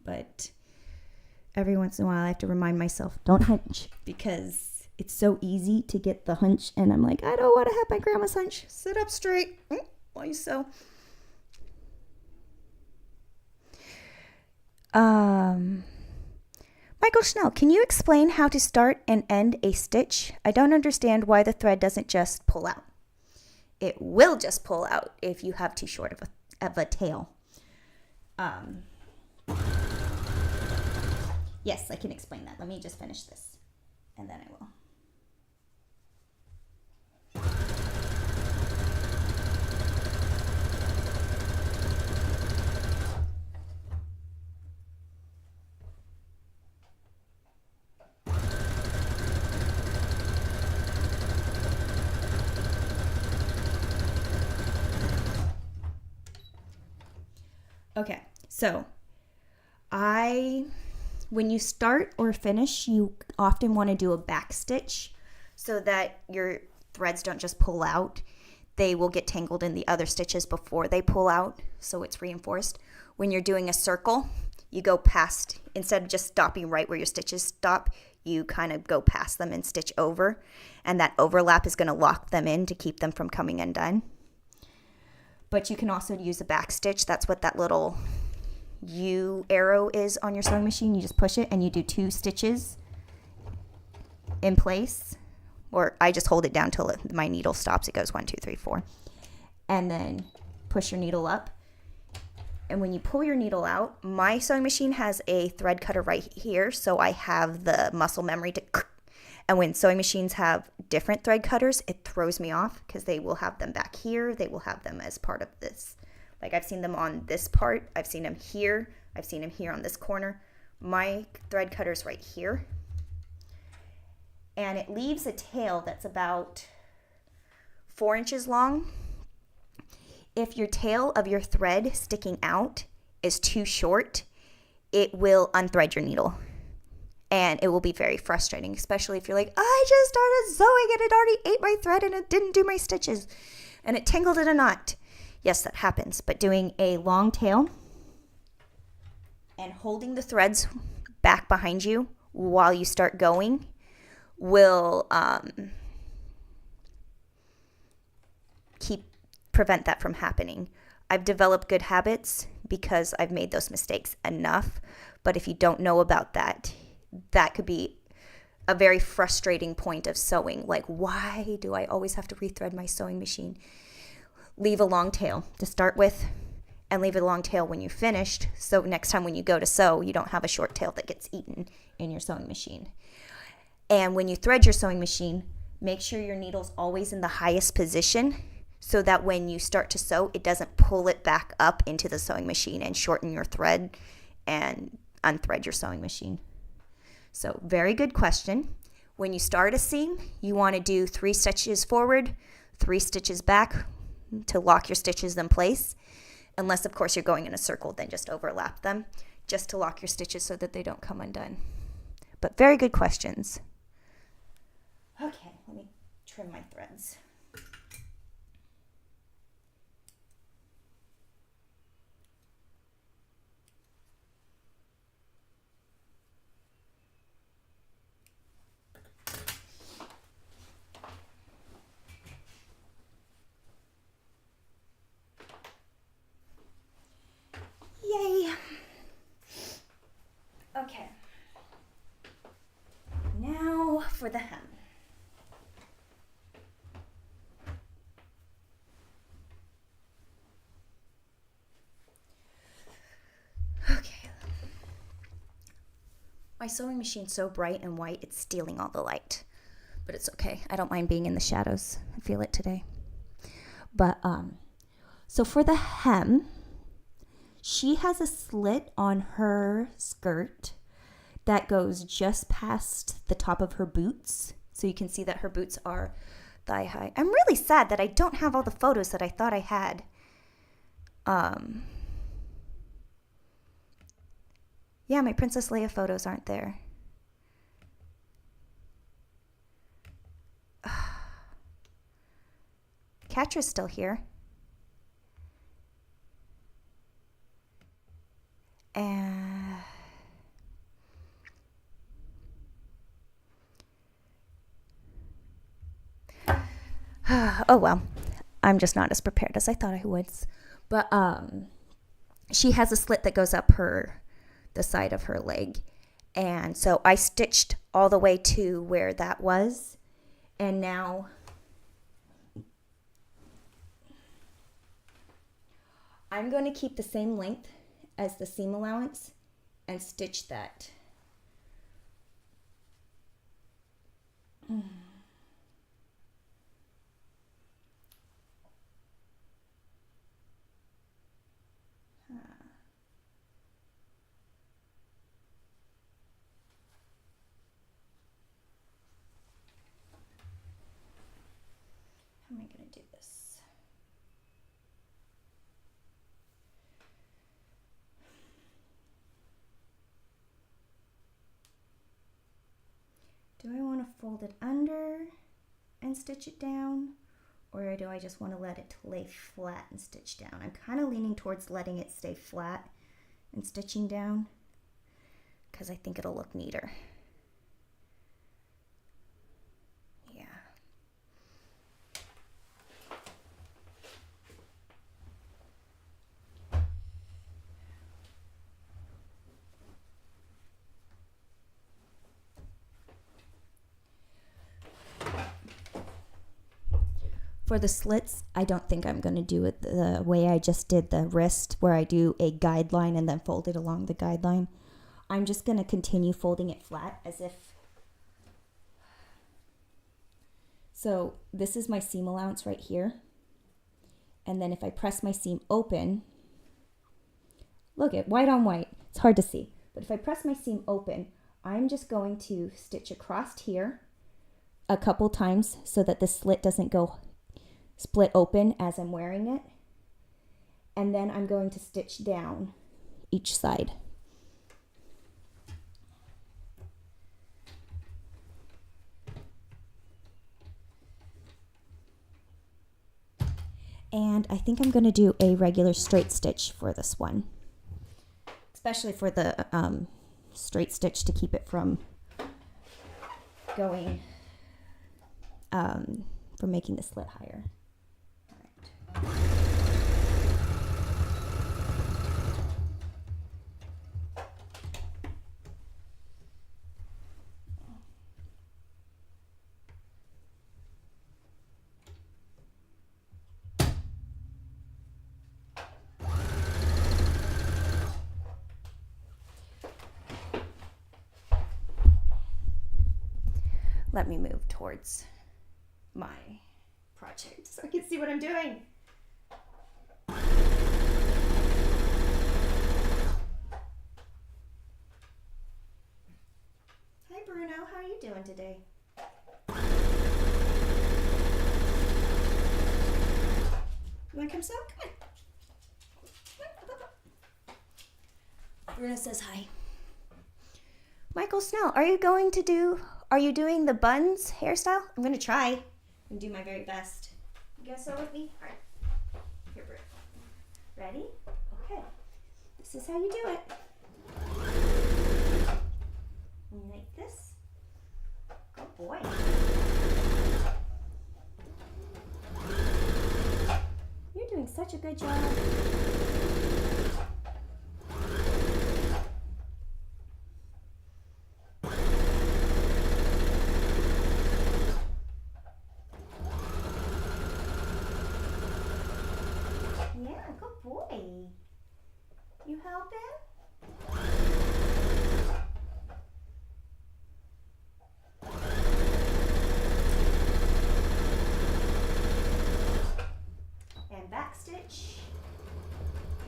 But every once in a while I have to remind myself, don't hunch, because it's so easy to get the hunch, and I'm like, I don't want to have my grandma's hunch. Sit up straight while you sew. Michael Schnell, can you explain how to start and end a stitch? I don't understand why the thread doesn't just pull out. It will just pull out if you have too short of a tail. Yes, I can explain that. Let me just finish this, and then I will. Okay, so when you start or finish, you often want to do a back stitch so that your threads don't just pull out. They will get tangled in the other stitches before they pull out, so it's reinforced. When you're doing a circle, you go past, instead of just stopping right where your stitches stop, you kind of go past them and stitch over, and that overlap is going to lock them in to keep them from coming undone. But you can also use a back stitch. That's what that little U arrow is on your sewing machine. You just push it and you do 2 stitches in place. Or I just hold it down till my needle stops. It goes 1, 2, 3, 4. And then push your needle up. And when you pull your needle out, my sewing machine has a thread cutter right here. So I have the muscle memory to... And when sewing machines have different thread cutters, it throws me off because they will have them back here. They will have them as part of this. Like, I've seen them on this part. I've seen them here. I've seen them here on this corner. My thread cutter's right here. and it leaves a tail that's about 4 inches long. If your tail of your thread sticking out is too short, it will unthread your needle. And it will be very frustrating, especially if you're like, I just started sewing and it already ate my thread and it didn't do my stitches and it tangled in a knot. Yes, that happens. But doing a long tail and holding the threads back behind you while you start going will prevent that from happening. I've developed good habits because I've made those mistakes enough. But if you don't know about that, that could be a very frustrating point of sewing. Like, why do I always have to rethread my sewing machine? Leave a long tail to start with and leave a long tail when you're finished. So next time when you go to sew, you don't have a short tail that gets eaten in your sewing machine. And when you thread your sewing machine, make sure your needle's always in the highest position so that when you start to sew, it doesn't pull it back up into the sewing machine and shorten your thread and unthread your sewing machine. So very good question. When you start a seam, you want to do 3 stitches forward, 3 stitches back to lock your stitches in place. Unless, of course, you're going in a circle, then just overlap them just to lock your stitches so that they don't come undone. But very good questions. Okay, let me trim my threads. Yay! Okay. Now for the hem. Okay. My sewing machine's so bright and white, it's stealing all the light. But it's okay. I don't mind being in the shadows. I feel it today. But, so for the hem, she has a slit on her skirt that goes just past the top of her boots. So you can see that her boots are thigh high. I'm really sad that I don't have all the photos that I thought I had. Yeah, my Princess Leia photos aren't there. Catra's still here. And oh well, I'm just not as prepared as I thought I was. But she has a slit that goes up the side of her leg. And so I stitched all the way to where that was. And now I'm going to keep the same length as the seam allowance and stitch that. How am I going to do this? Do I want to fold it under and stitch it down? Or do I just want to let it lay flat and stitch down? I'm kind of leaning towards letting it stay flat and stitching down because I think it'll look neater. Yeah. For the slits, I don't think I'm going to do it the way I just did the wrist, where I do a guideline and then fold it along the guideline. I'm just going to continue folding it flat as if... So this is my seam allowance right here. And then if I press my seam open, look at white on white. It's hard to see. But if I press my seam open, I'm just going to stitch across here a couple times so that the slit doesn't go split open as I'm wearing it. And then I'm going to stitch down each side. And I think I'm going to do a regular straight stitch for this one, especially for the straight stitch to keep it from going, from making the slit higher. All right. Let me move towards my project so I can see what I'm doing. Hi Bruno, how are you doing today? You want to come sew? Come on. Bruno says hi. Michael Snell, are you doing the buns hairstyle? I'm going to try and do my very best. You guys sew with me? All right. Here, Bruno. Ready? Okay. This is how you do it. Like this. Good boy. You're doing such a good job. Yeah, good boy. You helping? And back stitch,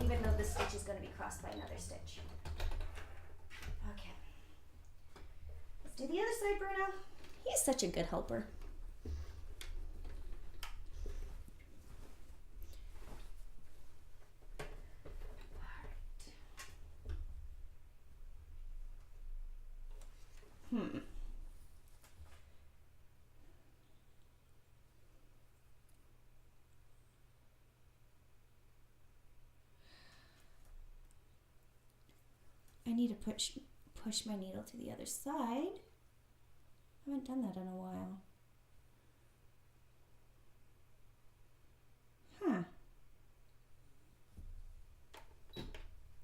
even though this stitch is going to be crossed by another stitch. Okay. Let's do the other side, Bruno. He's such a good helper. I need to push my needle to the other side. I haven't done that in a while. Huh.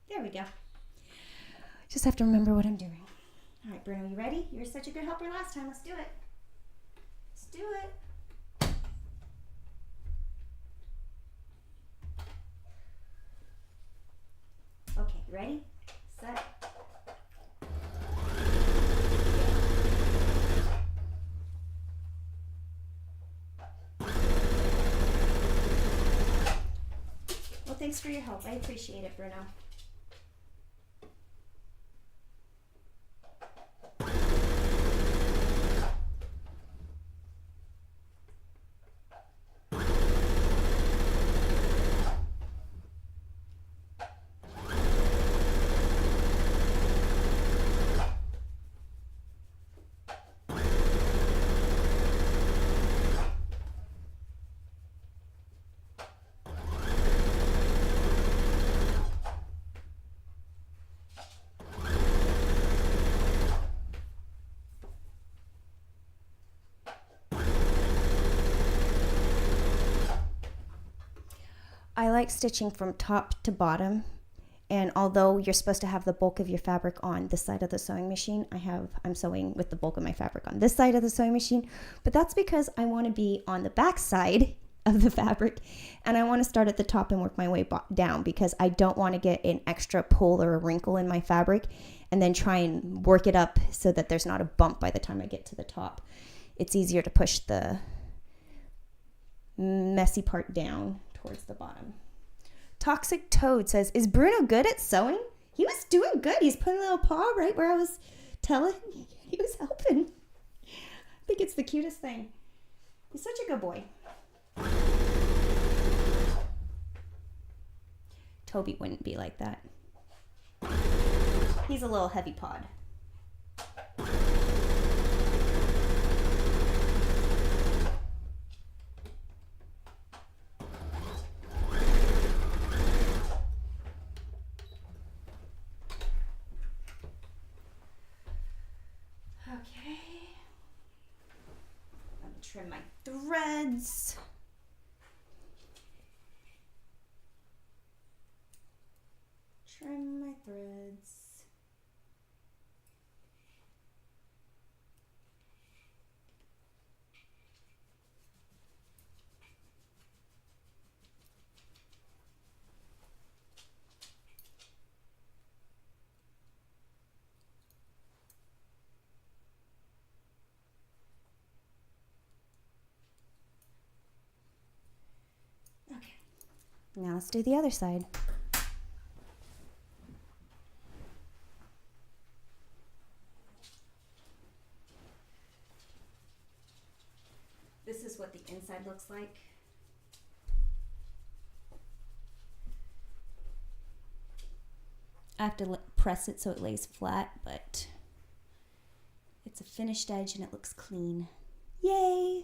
There we go. Just have to remember what I'm doing. All right, Bruno, you ready? You were such a good helper last time. Let's do it. Let's do it. Okay, ready? Set. Well, thanks for your help. I appreciate it, Bruno. I like stitching from top to bottom, and although you're supposed to have the bulk of your fabric on this side of the sewing machine, I'm sewing with the bulk of my fabric on this side of the sewing machine, but that's because I want to be on the back side of the fabric, and I want to start at the top and work my way down because I don't want to get an extra pull or a wrinkle in my fabric and then try and work it up so that there's not a bump by the time I get to the top. It's easier to push the messy part down towards the bottom. Toxic Toad says, is Bruno good at sewing? He was doing good. He's putting a little paw right where I was telling. He was helping. think it's the cutest thing. He's such a good boy. Toby wouldn't be like that. He's a little heavy pod. Okay. I'm gonna trim my threads. Trim my threads. Okay. Now let's do the other side. This is what the inside looks like. I have to press it so it lays flat, but it's a finished edge and it looks clean. Yay!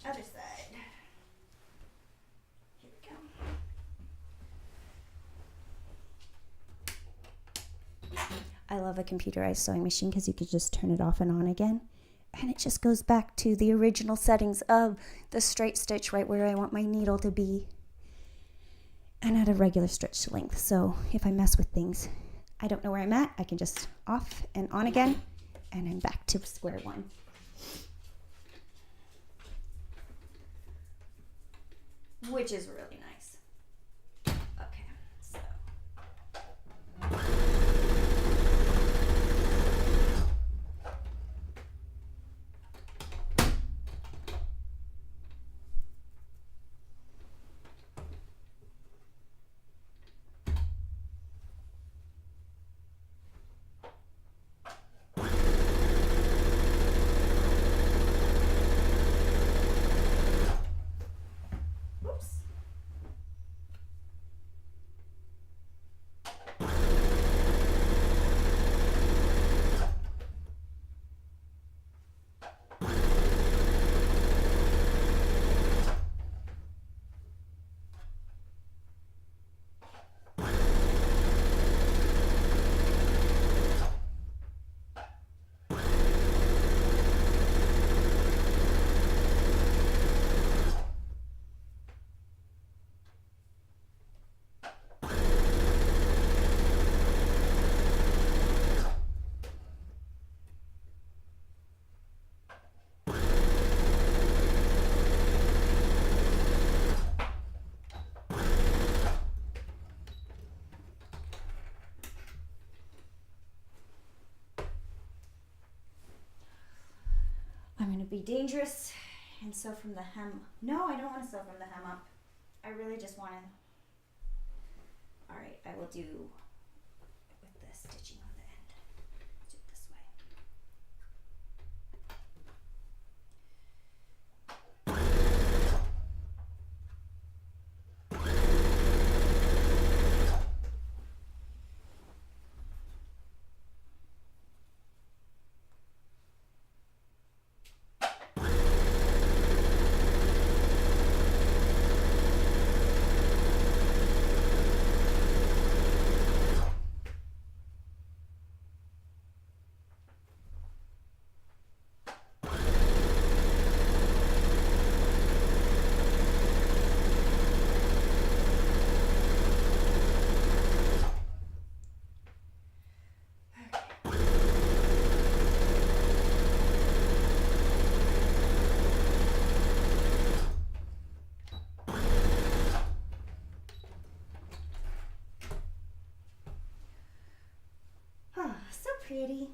Other side. Here we go. I love a computerized sewing machine because you can just turn it off and on again. And it just goes back to the original settings of the straight stitch right where I want my needle to be. And at a regular stitch length. So if I mess with things, I don't know where I'm at, I can just off and on again. And I'm back to square one. Which is really nice. Okay, so. I'm going to be dangerous and sew from the hem. No, I don't want to sew from the hem up. I really just want to. All right, I will do with the stitching on the end. Do it this way. So pretty.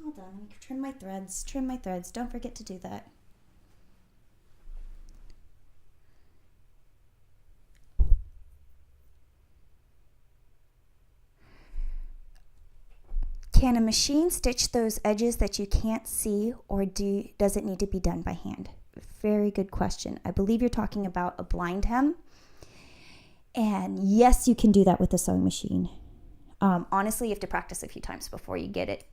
All done. Let me trim my threads. Trim my threads. Don't forget to do that. Can a machine stitch those edges that you can't see, or does it need to be done by hand? Very good question. I believe you're talking about a blind hem. And yes, you can do that with a sewing machine. Honestly, you have to practice a few times before you get it,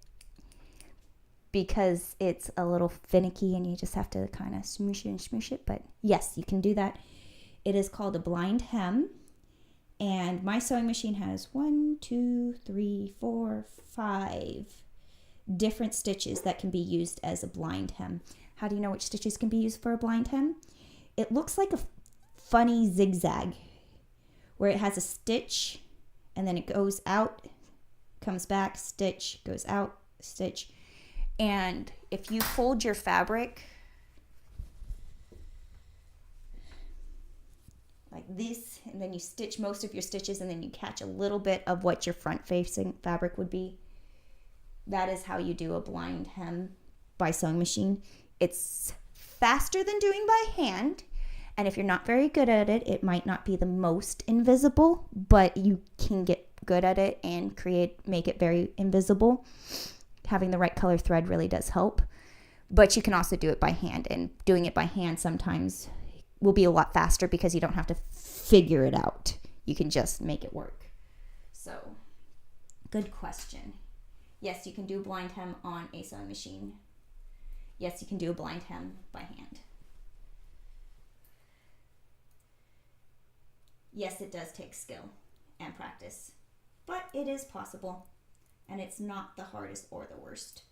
because it's a little finicky and you just have to kind of smoosh it and smoosh it. But yes, you can do that. It is called a blind hem. And my sewing machine has 5 different stitches that can be used as a blind hem. How do you know which stitches can be used for a blind hem? It looks like a funny zigzag where it has a stitch and then it goes out, comes back, stitch, goes out, stitch. And if you fold your fabric like this, and then you stitch most of your stitches, and then you catch a little bit of what your front facing fabric would be. That is how you do a blind hem by sewing machine. It's faster than doing by hand, and if you're not very good at it, it might not be the most invisible, but you can get good at it and make it very invisible. Having the right color thread really does help, but you can also do it by hand, and doing it by hand sometimes will be a lot faster because you don't have to figure it out. You can just make it work. So, good question. Yes, you can do a blind hem on a sewing machine. Yes, you can do a blind hem by hand. Yes, it does take skill and practice, but it is possible, and it's not the hardest or the worst.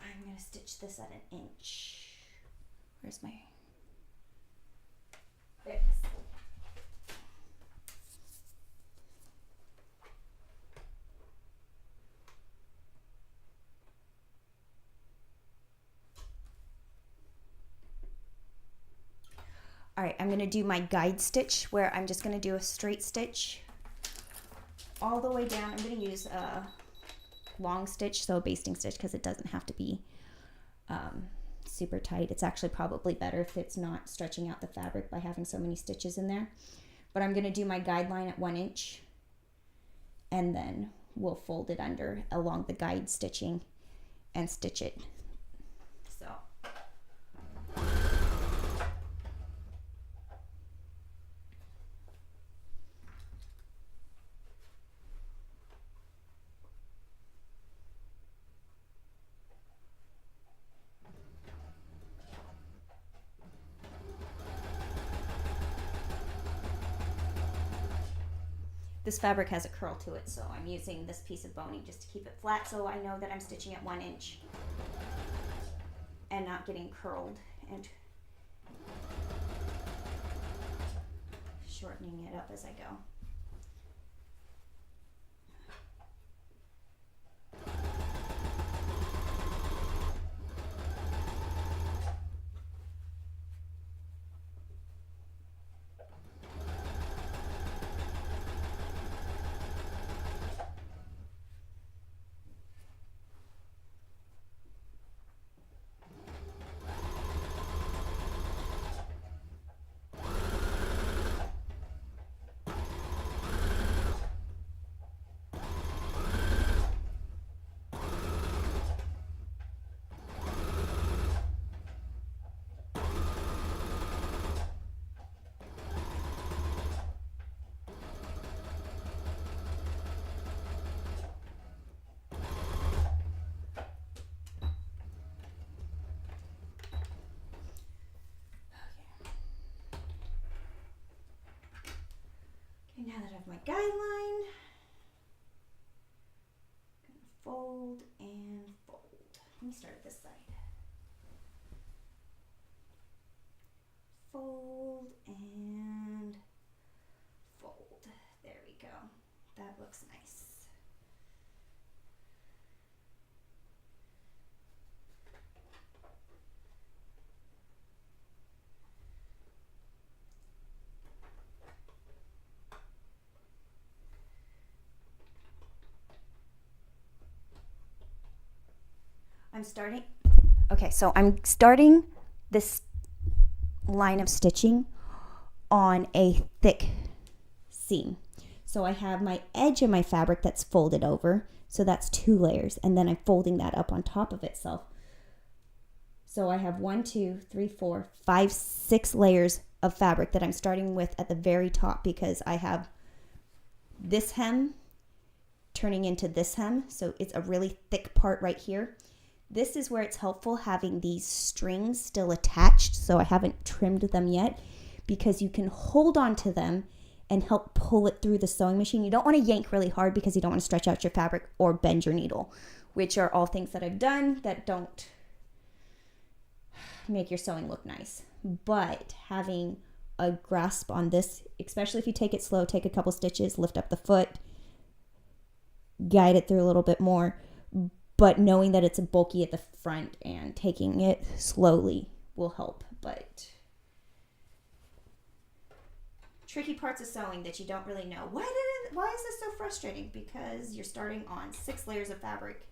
I'm going to stitch this at 1 inch. Where's my... There it is. All right, I'm going to do my guide stitch where I'm just going to do a straight stitch all the way down. I'm going to use a long stitch, so a basting stitch, because it doesn't have to be super tight. It's actually probably better if it's not stretching out the fabric by having so many stitches in there. But I'm going to do my guide line at 1 inch, and then we'll fold it under along the guide stitching and stitch it. So this fabric has a curl to it, so I'm using this piece of boning just to keep it flat, so I know that I'm stitching at 1 inch and not getting curled and shortening it up as I go. Now that I have my guideline, I'm going to fold and fold. Let me start this side. Fold and fold. There we go. That looks nice. I'm starting this line of stitching on a thick seam. So I have my edge of my fabric that's folded over. So that's 2 layers. And then I'm folding that up on top of itself. So I have 1, 2, 3, 4, 5, 6 layers of fabric that I'm starting with at the very top, because I have this hem turning into this hem. So it's a really thick part right here. This is where it's helpful having these strings still attached. So I haven't trimmed them yet, because you can hold on to them and help pull it through the sewing machine. You don't want to yank really hard because you don't want to stretch out your fabric or bend your needle, which are all things that I've done that don't make your sewing look nice. But having a grasp on this, especially if you take it slow, take a couple stitches, lift up the foot, guide it through a little bit more, but knowing that it's bulky at the front and taking it slowly will help. But tricky parts of sewing that you don't really know. Why is this so frustrating? Because you're starting on 6 layers of fabric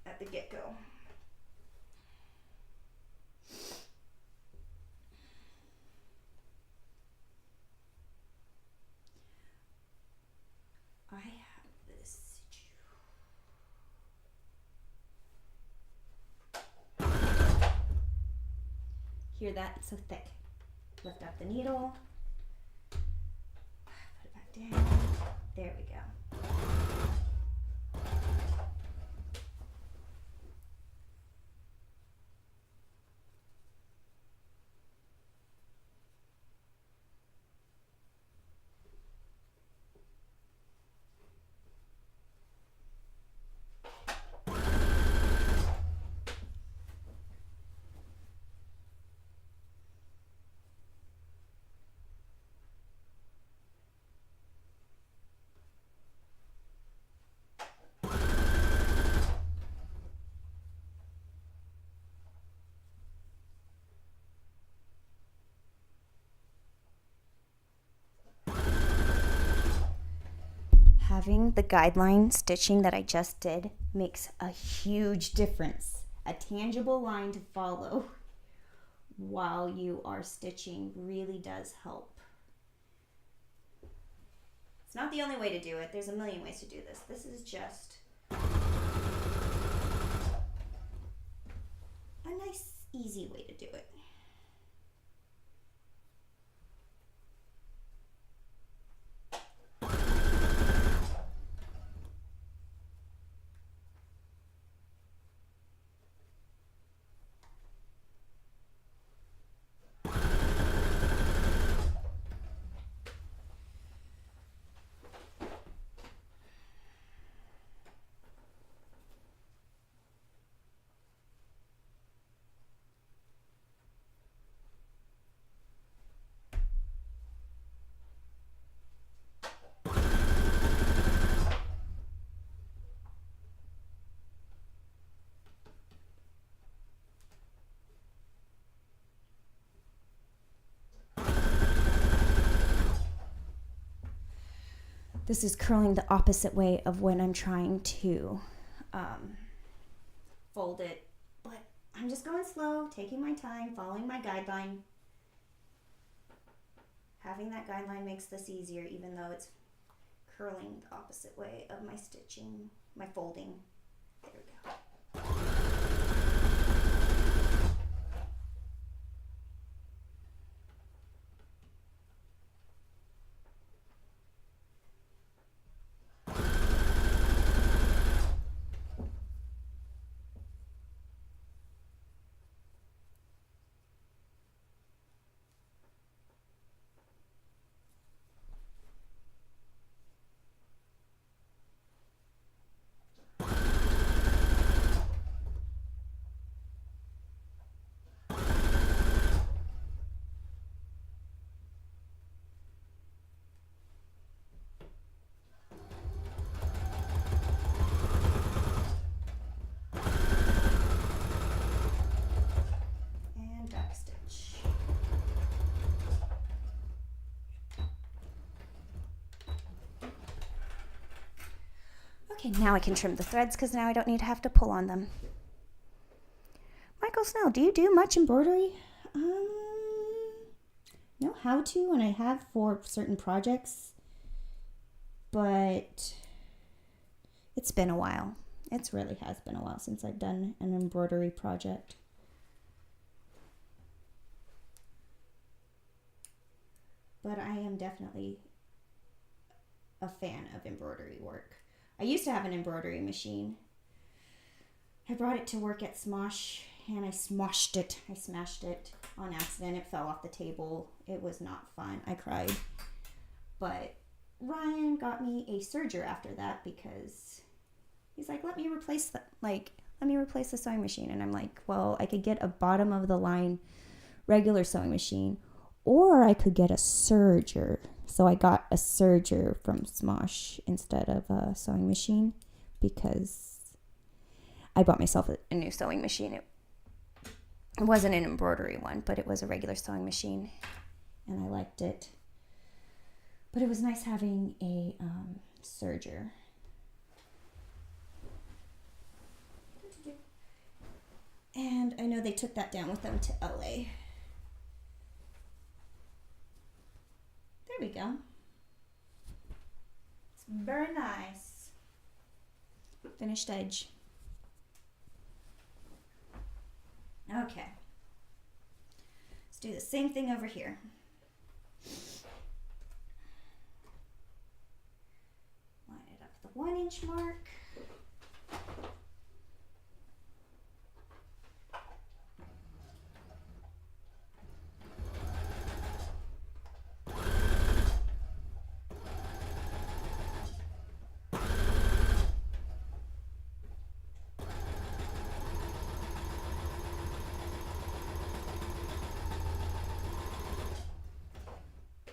at the get-go. I have this. Hear that? It's so thick. Lift up the needle, put it back down. There we go. Having the guideline stitching that I just did makes a huge difference. A tangible line to follow while you are stitching really does help. It's not the only way to do it. There's a million ways to do this. This is just a nice, easy way to do it. This is curling the opposite way of when I'm trying to fold it, but I'm just going slow, taking my time, following my guideline. Having that guideline makes this easier, even though it's curling the opposite way of my stitching, my folding. There we go. Okay, now I can trim the threads because now I don't need to have to pull on them. Michael Snell, do you do much embroidery? Know how to, and I have for certain projects, but it's been a while. It really has been a while since I've done an embroidery project. But I am definitely a fan of embroidery work. I used to have an embroidery machine. I brought it to work at Smosh and I smashed it on accident. It fell off the table. It was not fun. I cried. But Ryan got me a serger after that because he's like, let me replace the sewing machine. And I'm like, well, I could get a bottom of the line regular sewing machine, or I could get a serger. So I got a serger from Smosh instead of a sewing machine because I bought myself a new sewing machine. It wasn't an embroidery one, but it was a regular sewing machine, and I liked it. But it was nice having a serger. And I know they took that down with them to LA. There we go. It's very nice. Finished edge. Okay. Let's do the same thing over here. Line it up at the 1 inch mark.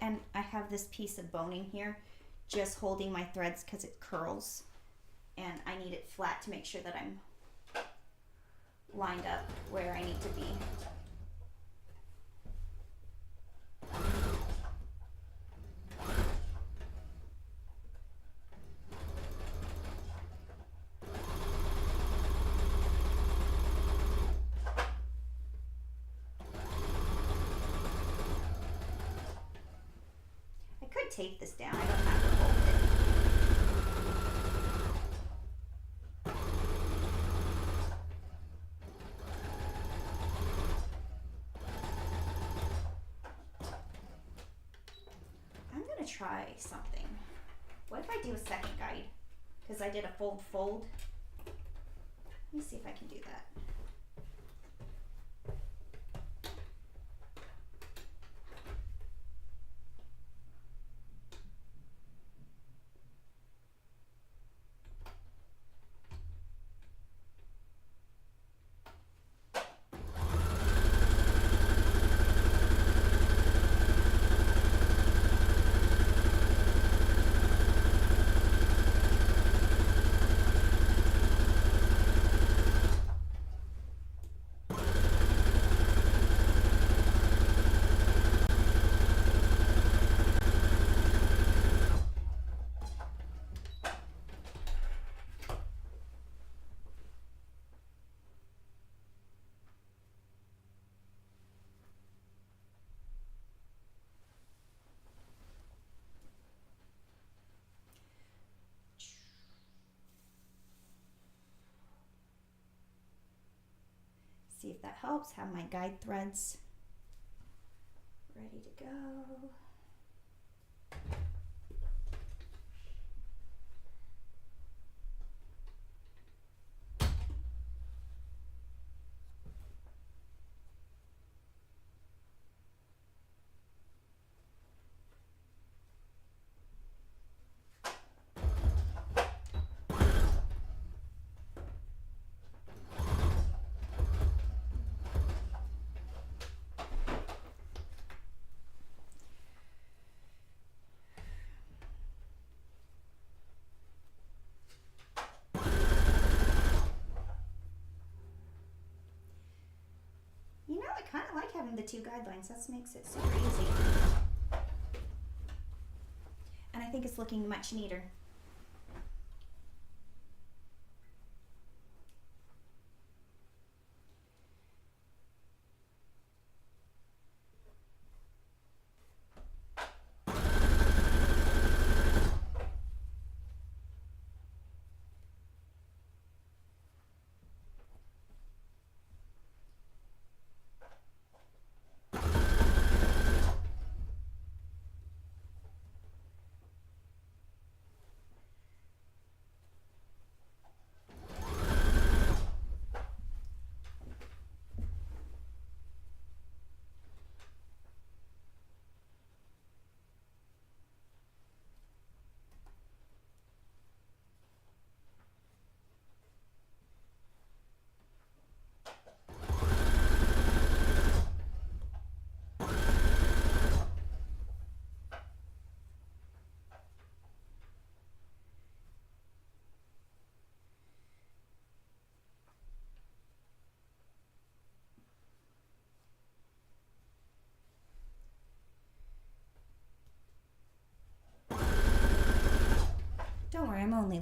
And I have this piece of boning here just holding my threads because it curls, and I need it flat to make sure that I'm lined up where I need to be. Tape this down. I don't have to hold it. I'm gonna try something. What if I do a second guide? Because I did a fold. Let me see if I can do that. See if that helps. Have my guide threads ready to go. I kind of like having the two guidelines. That makes it super easy. And I think it's looking much neater.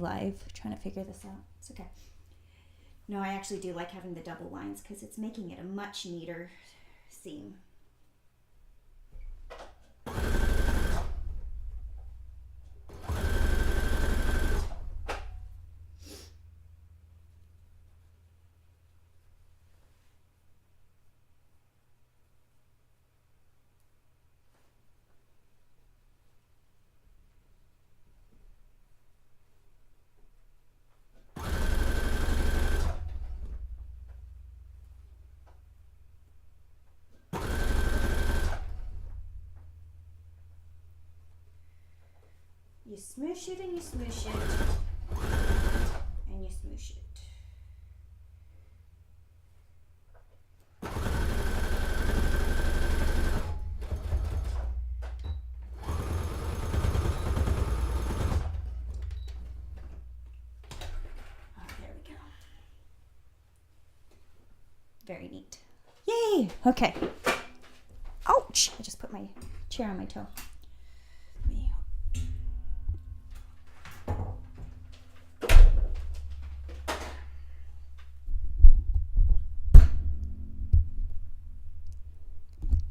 live trying to figure this out. It's okay. No, I actually do like having the double lines because it's making it a much neater seam. You smoosh it and you smoosh it and you smoosh it. Oh, there we go. Very neat. Yay! Okay. Ouch! I just put my chair on my toe.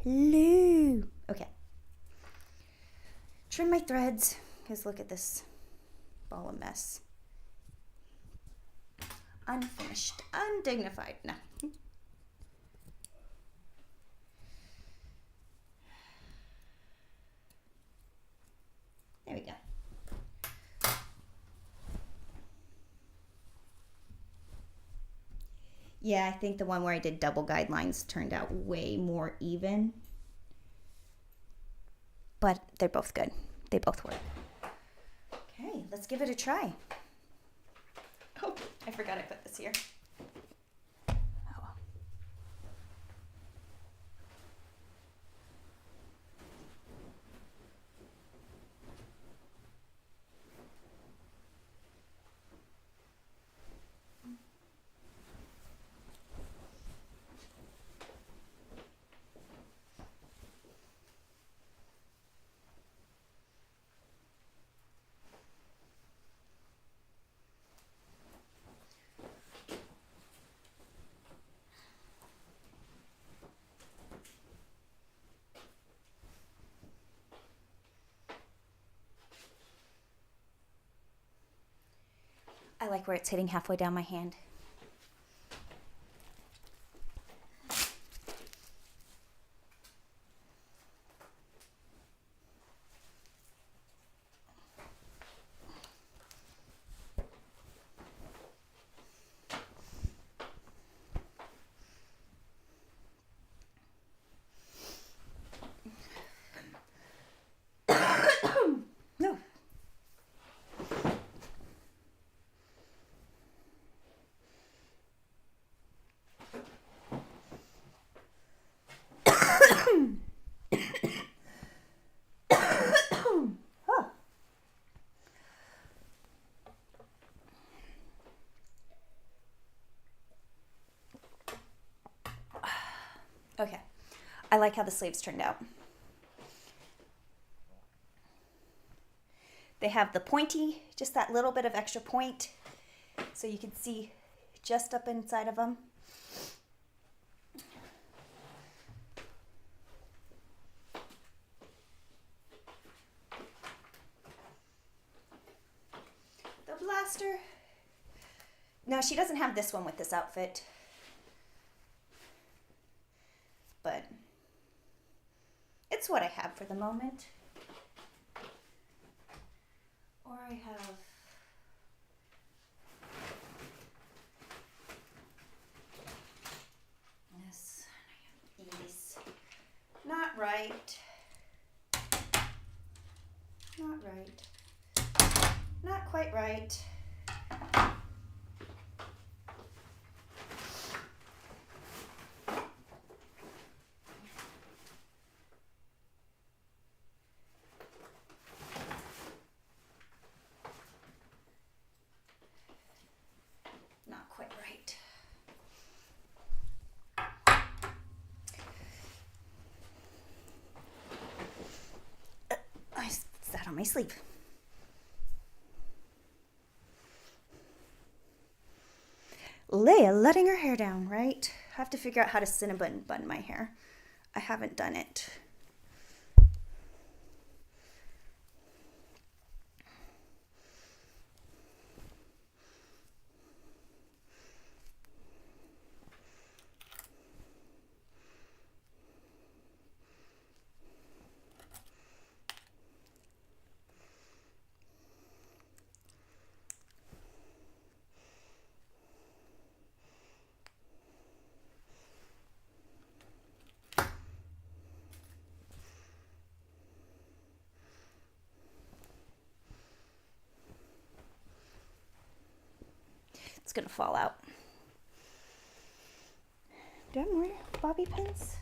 Hello. Okay. Trim my threads, because look at this ball of mess. Unfinished, undignified. No. There we go. Yeah, I think the one where I did double guidelines turned out way more even. But they're both good. They both work. Okay, let's give it a try. Oh, I forgot I put this here. Oh well. I like where it's hitting halfway down my hand. No. Okay, I like how the sleeves turned out. They have the pointy, just that little bit of extra point, so you can see just up inside of them. The blaster. No, she doesn't have this one with this outfit. But it's what I have for the moment. Or I have this, and I have these. Not right. Not right. Not quite right. On my sleeve. Leia letting her hair down, right? I have to figure out how to cinnamon bun my hair. I haven't done it. It's gonna fall out. Do I have more bobby pins?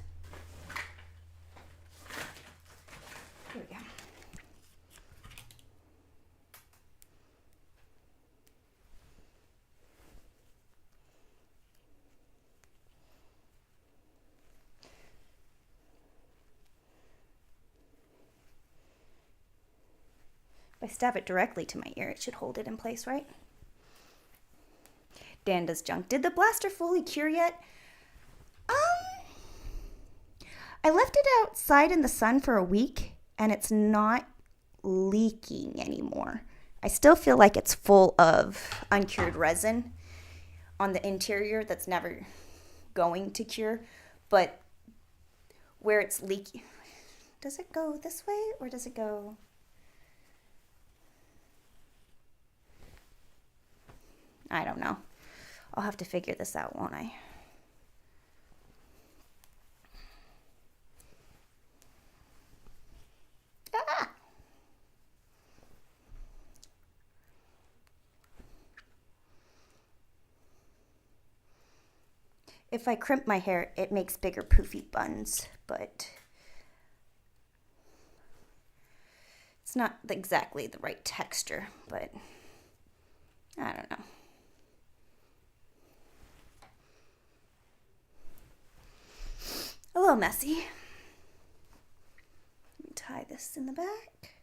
Here we go. If I stab it directly to my ear, it should hold it in place, right? Danda's junk. Did the blaster fully cure yet? I left it outside in the sun for a week, and it's not leaking anymore. I still feel like it's full of uncured resin on the interior that's never going to cure, but where it's leaky, does it go this way or does it go? I don't know. I'll have to figure this out, won't I? Ah! If I crimp my hair, it makes bigger poofy buns, but it's not exactly the right texture, but I don't know. A little messy. Let me tie this in the back.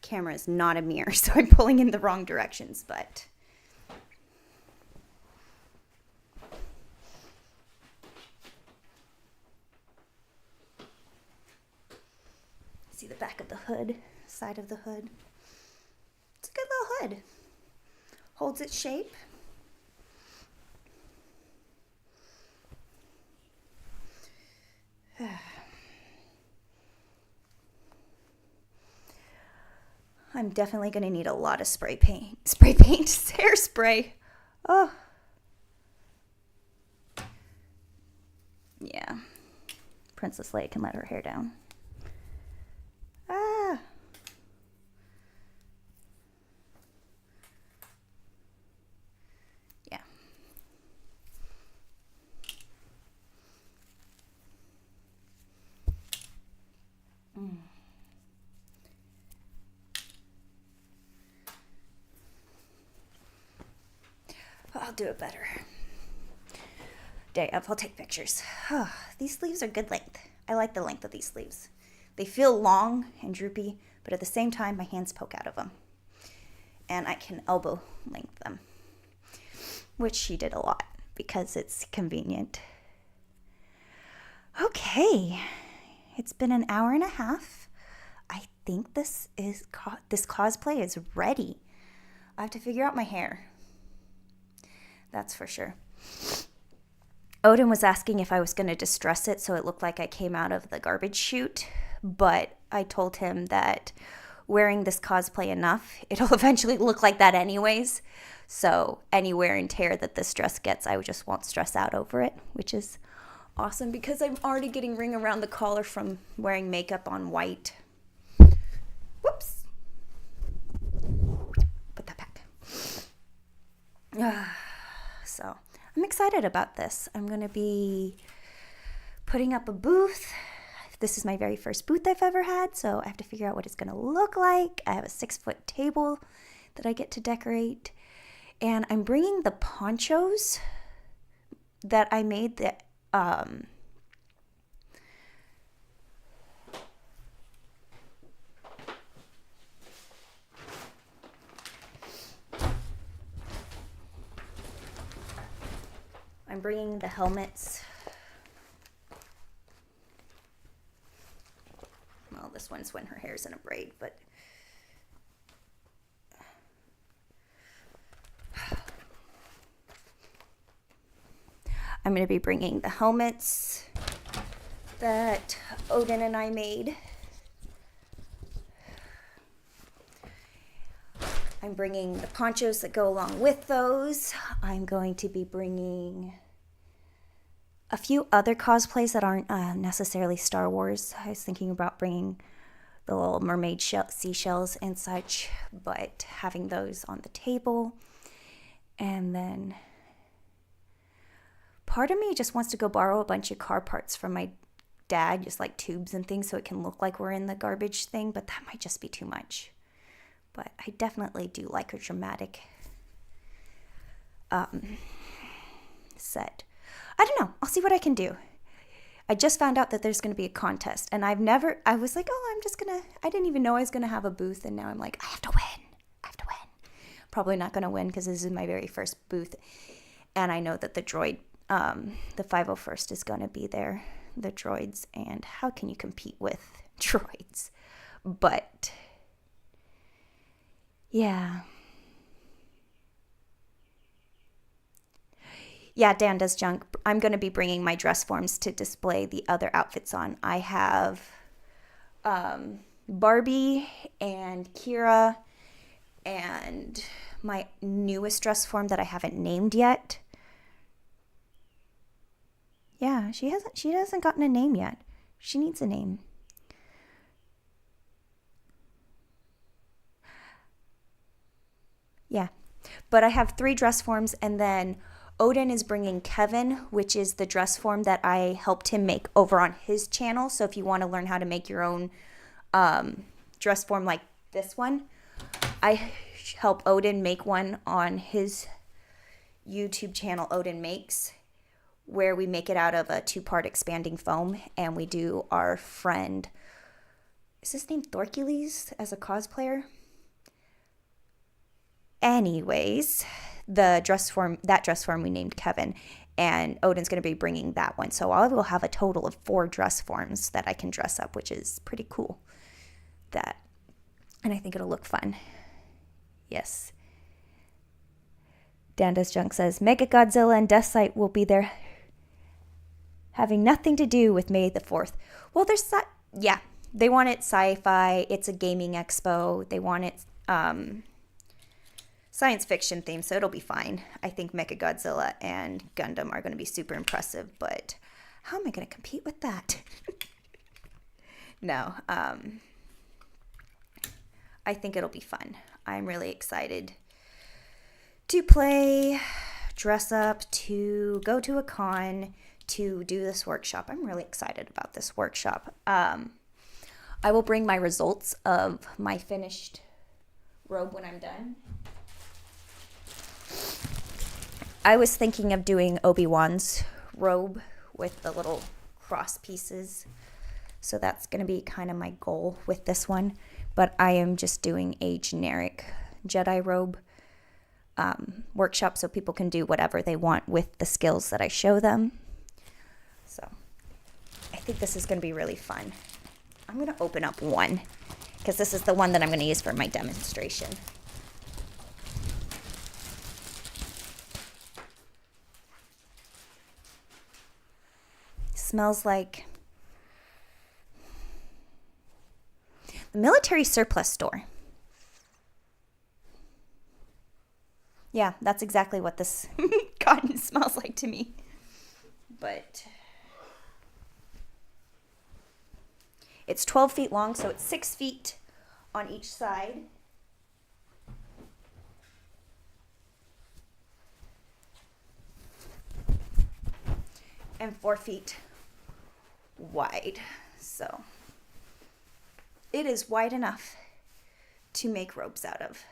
Camera is not a mirror, so I'm pulling in the wrong directions, but see the back of the hood, side of the hood. It's a good little hood. Holds its shape. I'm definitely going to need a lot of spray paint, hairspray. Oh. Yeah. Princess Leia can let her hair down. Ah. Yeah. I'll do it better. Day up, I'll take pictures. Oh, these sleeves are good length. I like the length of these sleeves. They feel long and droopy, but at the same time, my hands poke out of them. And I can elbow length them, which she did a lot because it's convenient. Okay, it's been an hour and a half. I think this cosplay is ready. I have to figure out my hair. That's for sure. Odin was asking if I was going to distress it so it looked like I came out of the garbage chute, but I told him that wearing this cosplay enough, it'll eventually look like that anyways. So any wear and tear that this dress gets, I just won't stress out over it, which is awesome because I'm already getting ring around the collar from wearing makeup on white. Whoops. Put that back. So I'm excited about this. I'm going to be putting up a booth. This is my very first booth I've ever had, so I have to figure out what it's going to look like. I have a 6-foot table that I get to decorate. And I'm bringing the ponchos that I made that I'm bringing the helmets. Well, this one's when her hair's in a braid, but I'm going to be bringing the helmets that Odin and I made. I'm bringing the ponchos that go along with those. I'm going to be bringing a few other cosplays that aren't necessarily Star Wars. I was thinking about bringing the little mermaid seashells and such, but having those on the table. And then part of me just wants to go borrow a bunch of car parts from my dad, just like tubes and things, so it can look like we're in the garbage thing, but that might just be too much. But I definitely do like a dramatic set. I don't know. I'll see what I can do. I just found out that there's going to be a contest, and I was like, oh, I didn't even know I was going to have a booth, and now I'm like, I have to win. Probably not going to win because this is my very first booth, and I know that the droid, the 501st is going to be there, the droids, and how can you compete with droids? But yeah. Yeah, Dan does junk. I'm going to be bringing my dress forms to display the other outfits on. I have Barbie and Kira and my newest dress form that I haven't named yet. Yeah, she hasn't gotten a name yet. She needs a name. Yeah, but I have 3 dress forms, and then Odin is bringing Kevin, which is the dress form that I helped him make over on his channel. So if you want to learn how to make your own dress form like this one, I help Odin make one on his YouTube channel, Odin Makes, where we make it out of a 2-part expanding foam, and we do our friend, is his name Thorcules, as a cosplayer? Anyways, that dress form we named Kevin, and Odin's going to be bringing that one. So I will have a total of 4 dress forms that I can dress up, which is pretty cool. And I think it'll look fun. Yes. Danda's Junk says, Mega Godzilla and Deathsight will be there, having nothing to do with May the 4th. Well, they want it sci-fi. It's a gaming expo. They want it science fiction theme, so it'll be fine. I think Mechagodzilla and Gundam are going to be super impressive, but how am I going to compete with that? No, I think it'll be fun. I'm really excited to play, dress up, to go to a con, to do this workshop. I'm really excited about this workshop. I will bring my results of my finished robe when I'm done. I was thinking of doing Obi-Wan's robe with the little cross pieces. So that's going to be kind of my goal with this one. But I am just doing a generic Jedi robe workshop so people can do whatever they want with the skills that I show them. So I think this is going to be really fun. I'm going to open up one because this is the one that I'm going to use for my demonstration. Smells like the military surplus store. Yeah, that's exactly what this cotton smells like to me. But it's 12 feet long, so it's 6 feet on each side. and 4 feet wide. So it is wide enough to make robes out of.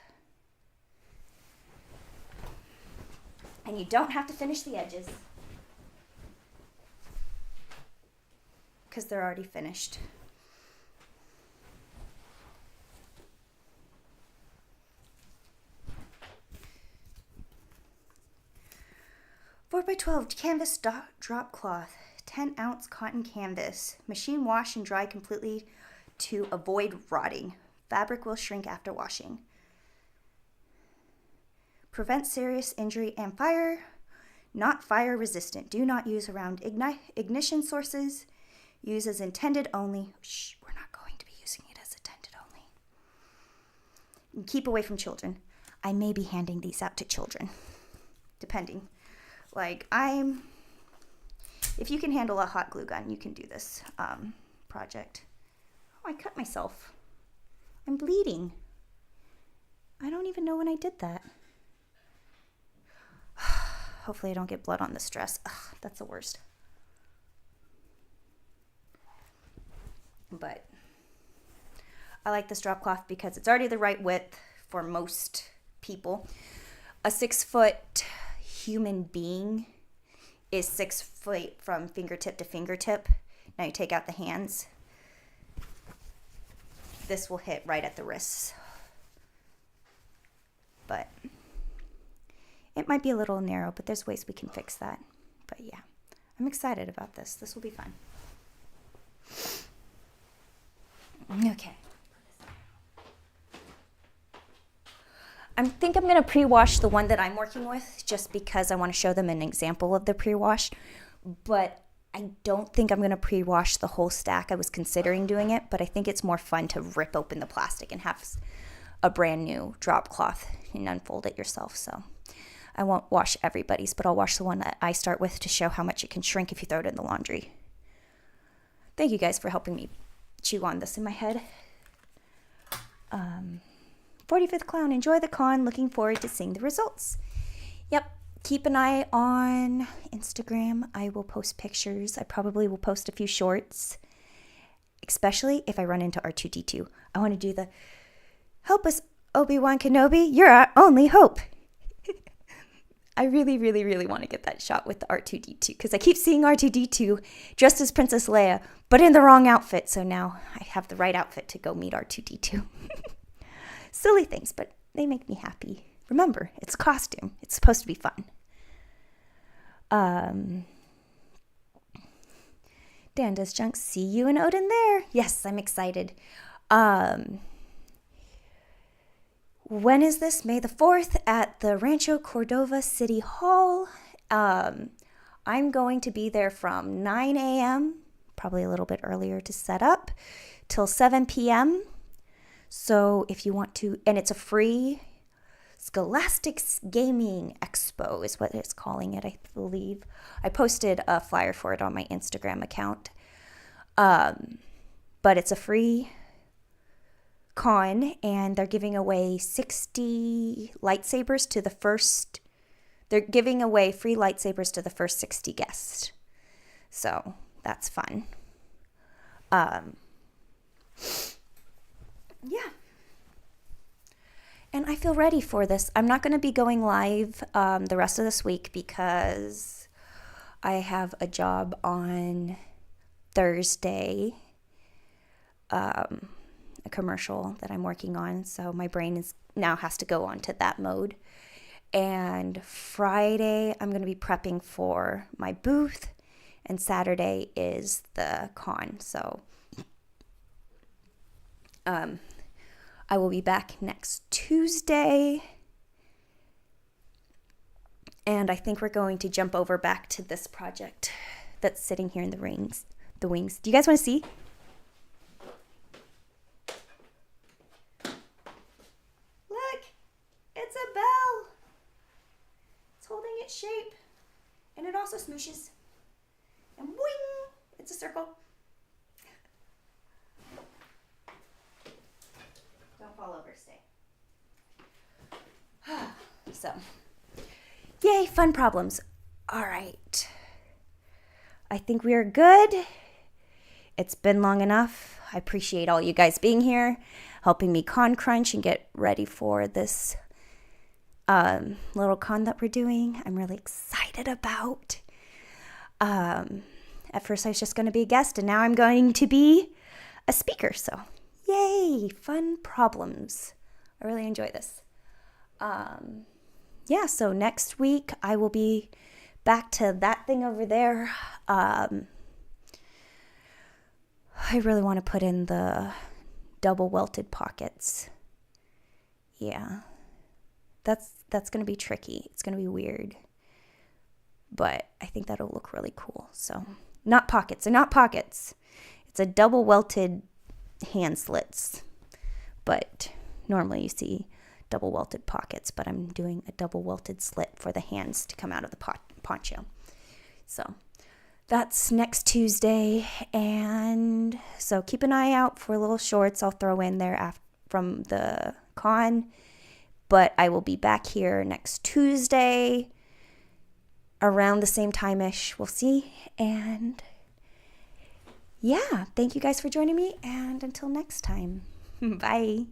And you don't have to finish the edges because they're already finished. Four by 12 canvas drop cloth, 10-ounce cotton canvas. Machine wash and dry completely to avoid rotting. Fabric will shrink after washing. Prevent serious injury and fire. Not fire resistant. Do not use around ignition sources. Use as intended only. Shh, we're not going to be using it as intended only. And keep away from children. I may be handing these out to children, depending. Like, if you can handle a hot glue gun, you can do this project. Oh, I cut myself. I'm bleeding. I don't even know when I did that. Hopefully I don't get blood on this dress. Ugh, that's the worst. But I like this drop cloth because it's already the right width for most people. A 6-foot human being is 6 feet from fingertip to fingertip. Now you take out the hands. This will hit right at the wrists. But it might be a little narrow, but there's ways we can fix that. But yeah, I'm excited about this. This will be fun. Okay. I think I'm going to pre-wash the one that I'm working with just because I want to show them an example of the pre-wash. But I don't think I'm going to pre-wash the whole stack. I was considering doing it, but I think it's more fun to rip open the plastic and have a brand new drop cloth and unfold it yourself. So I won't wash everybody's, but I'll wash the one that I start with to show how much it can shrink if you throw it in the laundry. Thank you guys for helping me chew on this in my head. 45th Clown, enjoy the con. Looking forward to seeing the results. Yep, keep an eye on Instagram. I will post pictures. I probably will post a few shorts, especially if I run into R2-D2. I want to do the help us, Obi-Wan Kenobi. You're our only hope. I really, really, really want to get that shot with the R2-D2 because I keep seeing R2-D2 dressed as Princess Leia, but in the wrong outfit. So now I have the right outfit to go meet R2-D2. Silly things, but they make me happy. Remember, it's a costume. It's supposed to be fun. Dan does junk. See you and Odin there. Yes, I'm excited. When is this? May the 4th at the Rancho Cordova City Hall. I'm going to be there from 9 a.m., probably a little bit earlier to set up, till 7 p.m., so if you want to, and it's a free Scholastics Gaming Expo is what it's calling it, I believe. I posted a flyer for it on my Instagram account. But it's a free con, and they're giving away 60 lightsabers to the first, they're giving away free lightsabers to the first 60 guests. So that's fun. Yeah. And I feel ready for this. I'm not going to be going live the rest of this week because I have a job on Thursday, a commercial that I'm working on. So my brain is now has to go on to that mode. And Friday, I'm going to be prepping for my booth. And Saturday is the con. So I will be back next Tuesday. And I think we're going to jump over back to this project that's sitting here in the wings. Do you guys want to see? Look, it's a bell. It's holding its shape. And it also smooshes. And boing, it's a circle. Don't fall over, stay. So, yay, fun problems. All right. I think we are good. It's been long enough. I appreciate all you guys being here, helping me con crunch and get ready for this little con that we're doing. I'm really excited about. At first I was just going to be a guest, and now I'm going to be a speaker. So yay, fun problems. I really enjoy this. Yeah, so next week I will be back to that thing over there. I really want to put in the double welted pockets. Yeah, that's going to be tricky. It's going to be weird, but I think that'll look really cool. So not pockets. They're not pockets. It's a double welted hand slits, but normally you see double welted pockets, but I'm doing a double welted slit for the hands to come out of the poncho. So that's next Tuesday, and so keep an eye out for little shorts I'll throw in there from the con, but I will be back here next Tuesday around the same time-ish. We'll see, and yeah, thank you guys for joining me, and until next time, bye.